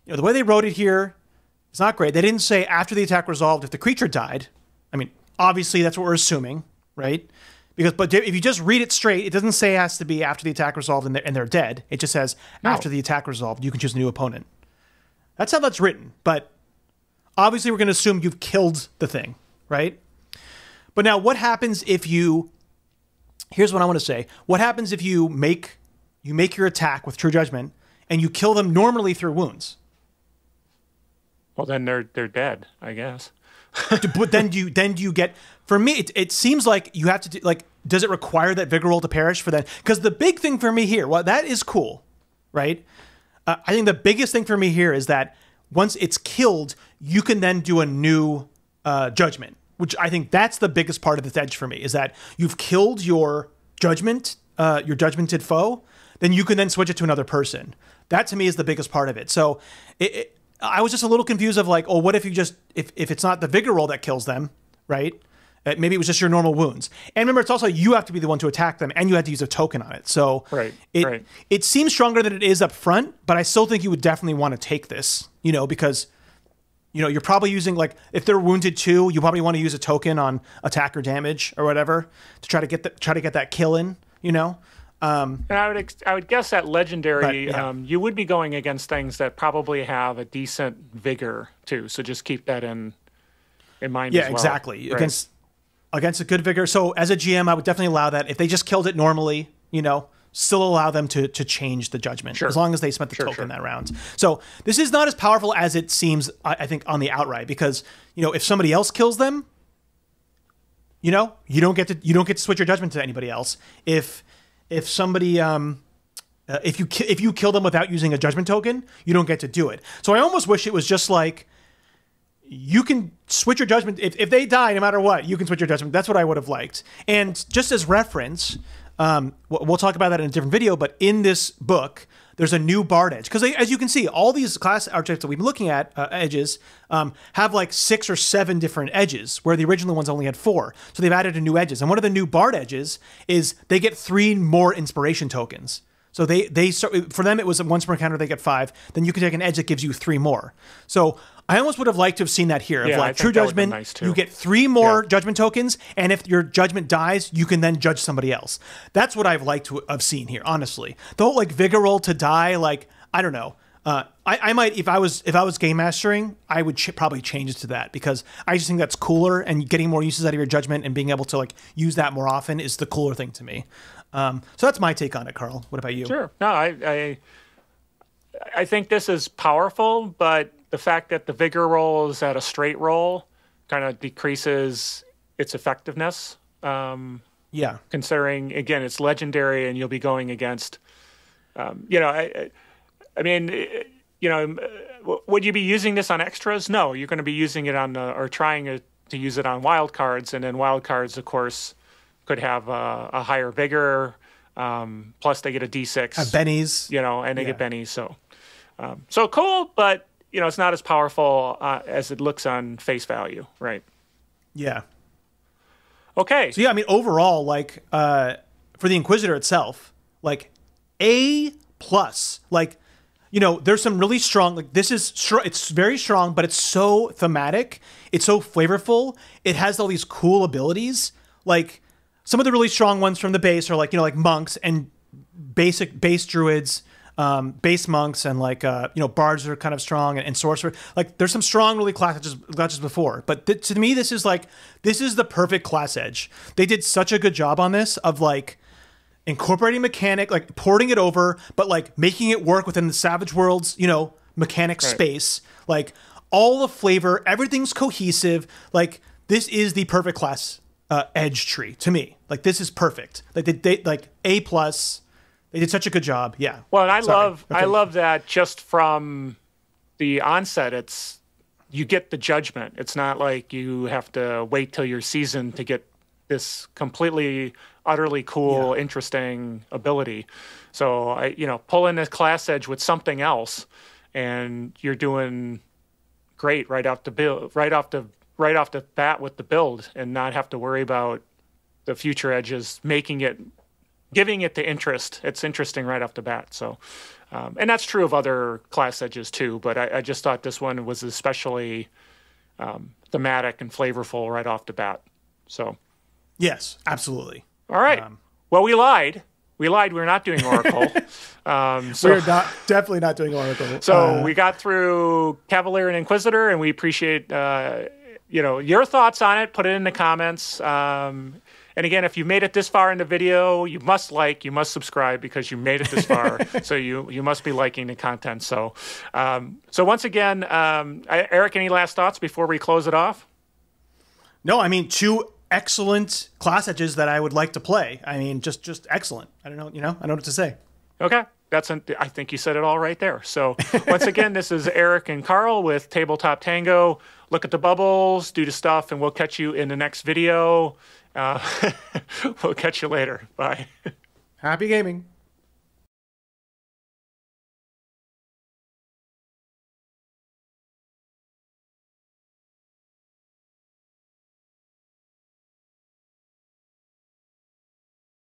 the way they wrote it here, it's not great. They didn't say after the attack resolved if the creature died. I mean, obviously that's what we're assuming, right? But if you just read it straight, it doesn't say it has to be after the attack resolved and they're dead. It just says after the attack resolved, you can choose a new opponent. That's how that's written. But obviously we're going to assume you've killed the thing, right? But now what happens if you... Here's what I want to say. What happens if you make your attack with true judgment and you kill them normally through wounds? Well, then they're dead, I guess. But then do you get? For me, it seems like you have to do, does it require that vigor roll to perish for that? Because the big thing for me here, well, that is cool, right? I think the biggest thing for me here is that once it's killed, you can then do a new judgment, which I think that's the biggest part of this edge for me, is that you've killed your judgmented foe, then you can then switch it to another person. That to me is the biggest part of it. So I was just a little confused of what if you just, if it's not the vigor roll that kills them, right? Maybe it was just your normal wounds. And remember, it's also you have to be the one to attack them and you have to use a token on it. So it seems stronger than it is up front, but I still think you would definitely want to take this, because you're probably using, if they're wounded too, you probably want to use a token on attack or damage or whatever to try to get that kill in, And I would guess that legendary, you would be going against things that probably have a decent vigor too. So just keep that in mind. Yeah, as well. Exactly. Right. Against a good vigor. So as a GM, I would definitely allow that. If they just killed it normally, still allow them to change the judgment as long as they spent the token that round. So this is not as powerful as it seems, I think, on the outright, because if somebody else kills them, you don't get to switch your judgment to anybody else. If somebody if you kill them without using a judgment token, you don't get to do it. So I almost wish it was just you can switch your judgment if they die, no matter what, you can switch your judgment. That's what I would have liked. And just as reference, we'll talk about that in a different video, but in this book, there's a new bard edge. Because as you can see, all these class archetypes that we've been looking at, edges, have 6 or 7 different edges, where the original ones only had 4. So they've added new edges. And one of the new bard edges is they get 3 more inspiration tokens. So they start, for them, it was once per encounter, they get 5. Then you can take an edge that gives you 3 more. So I almost would have liked to have seen that here. Yeah, of True Judgment, nice you get 3 more judgment tokens, and if your judgment dies, you can then judge somebody else. That's what I've liked to have seen here, honestly. The whole vigor roll to die, I don't know. I might, if I was game mastering, I would probably change it to that, because I just think that's cooler, and getting more uses out of your judgment and being able to use that more often is the cooler thing to me. So that's my take on it, Carl. What about you? Sure. No, I think this is powerful, but the fact that the vigor roll is at a straight roll kind of decreases its effectiveness. Considering, again, it's legendary and you'll be going against, I mean, would you be using this on extras? No, you're going to be using it on, or trying to use it on wild cards. And then wild cards, of course, could have a higher vigor. Plus they get a D6. Bennies. And they get bennies. So cool, but you know, it's not as powerful as it looks on face value, right? Yeah. Okay. So yeah, I mean, overall, like for the Inquisitor itself, like A+. Like, you know, there's some really strong. Like this is it's very strong, but it's so thematic. It's so flavorful. It has all these cool abilities. Like some of the really strong ones from the base are like, you know, like monks and basic base druids. Base monks and like you know, bards are kind of strong, and sorcerer. Like there's some strong really classes before, but to me this is the perfect class edge. They did such a good job on this of like incorporating mechanic, like porting it over, but like making it work within the Savage Worlds, you know, mechanic space. Like all the flavor, everything's cohesive. Like this is the perfect class edge tree to me. Like this is perfect. Like they like A+. They did such a good job. Yeah. Well, and I love that just from the onset, you get the Judgment. It's not like you have to wait till your season to get this completely, utterly cool, interesting ability. So you know, pull in this class edge with something else, and you're doing great right off the bat with the build, and not have to worry about the future edges giving it the interest. It's interesting right off the bat. So, and that's true of other class edges too, but I just thought this one was especially thematic and flavorful right off the bat. So, yes, absolutely. All right. Well, we lied. We're not doing Oracle. We're definitely not doing Oracle. So we got through Cavalier and Inquisitor, and we appreciate you know, your thoughts on it. Put it in the comments. And again, if you made it this far in the video, you must subscribe because you made it this far. So you must be liking the content. So, so once again, Eric, any last thoughts before we close it off? No, I mean, 2 excellent class edges that I would like to play. I mean, just excellent. I don't know, you know, I don't know what to say. Okay. I think you said it all right there. So once again, this is Eric and Carl with Tabletop Tango. Look at the bubbles, do the stuff, and we'll catch you in the next video. We'll catch you later. Bye. Happy gaming.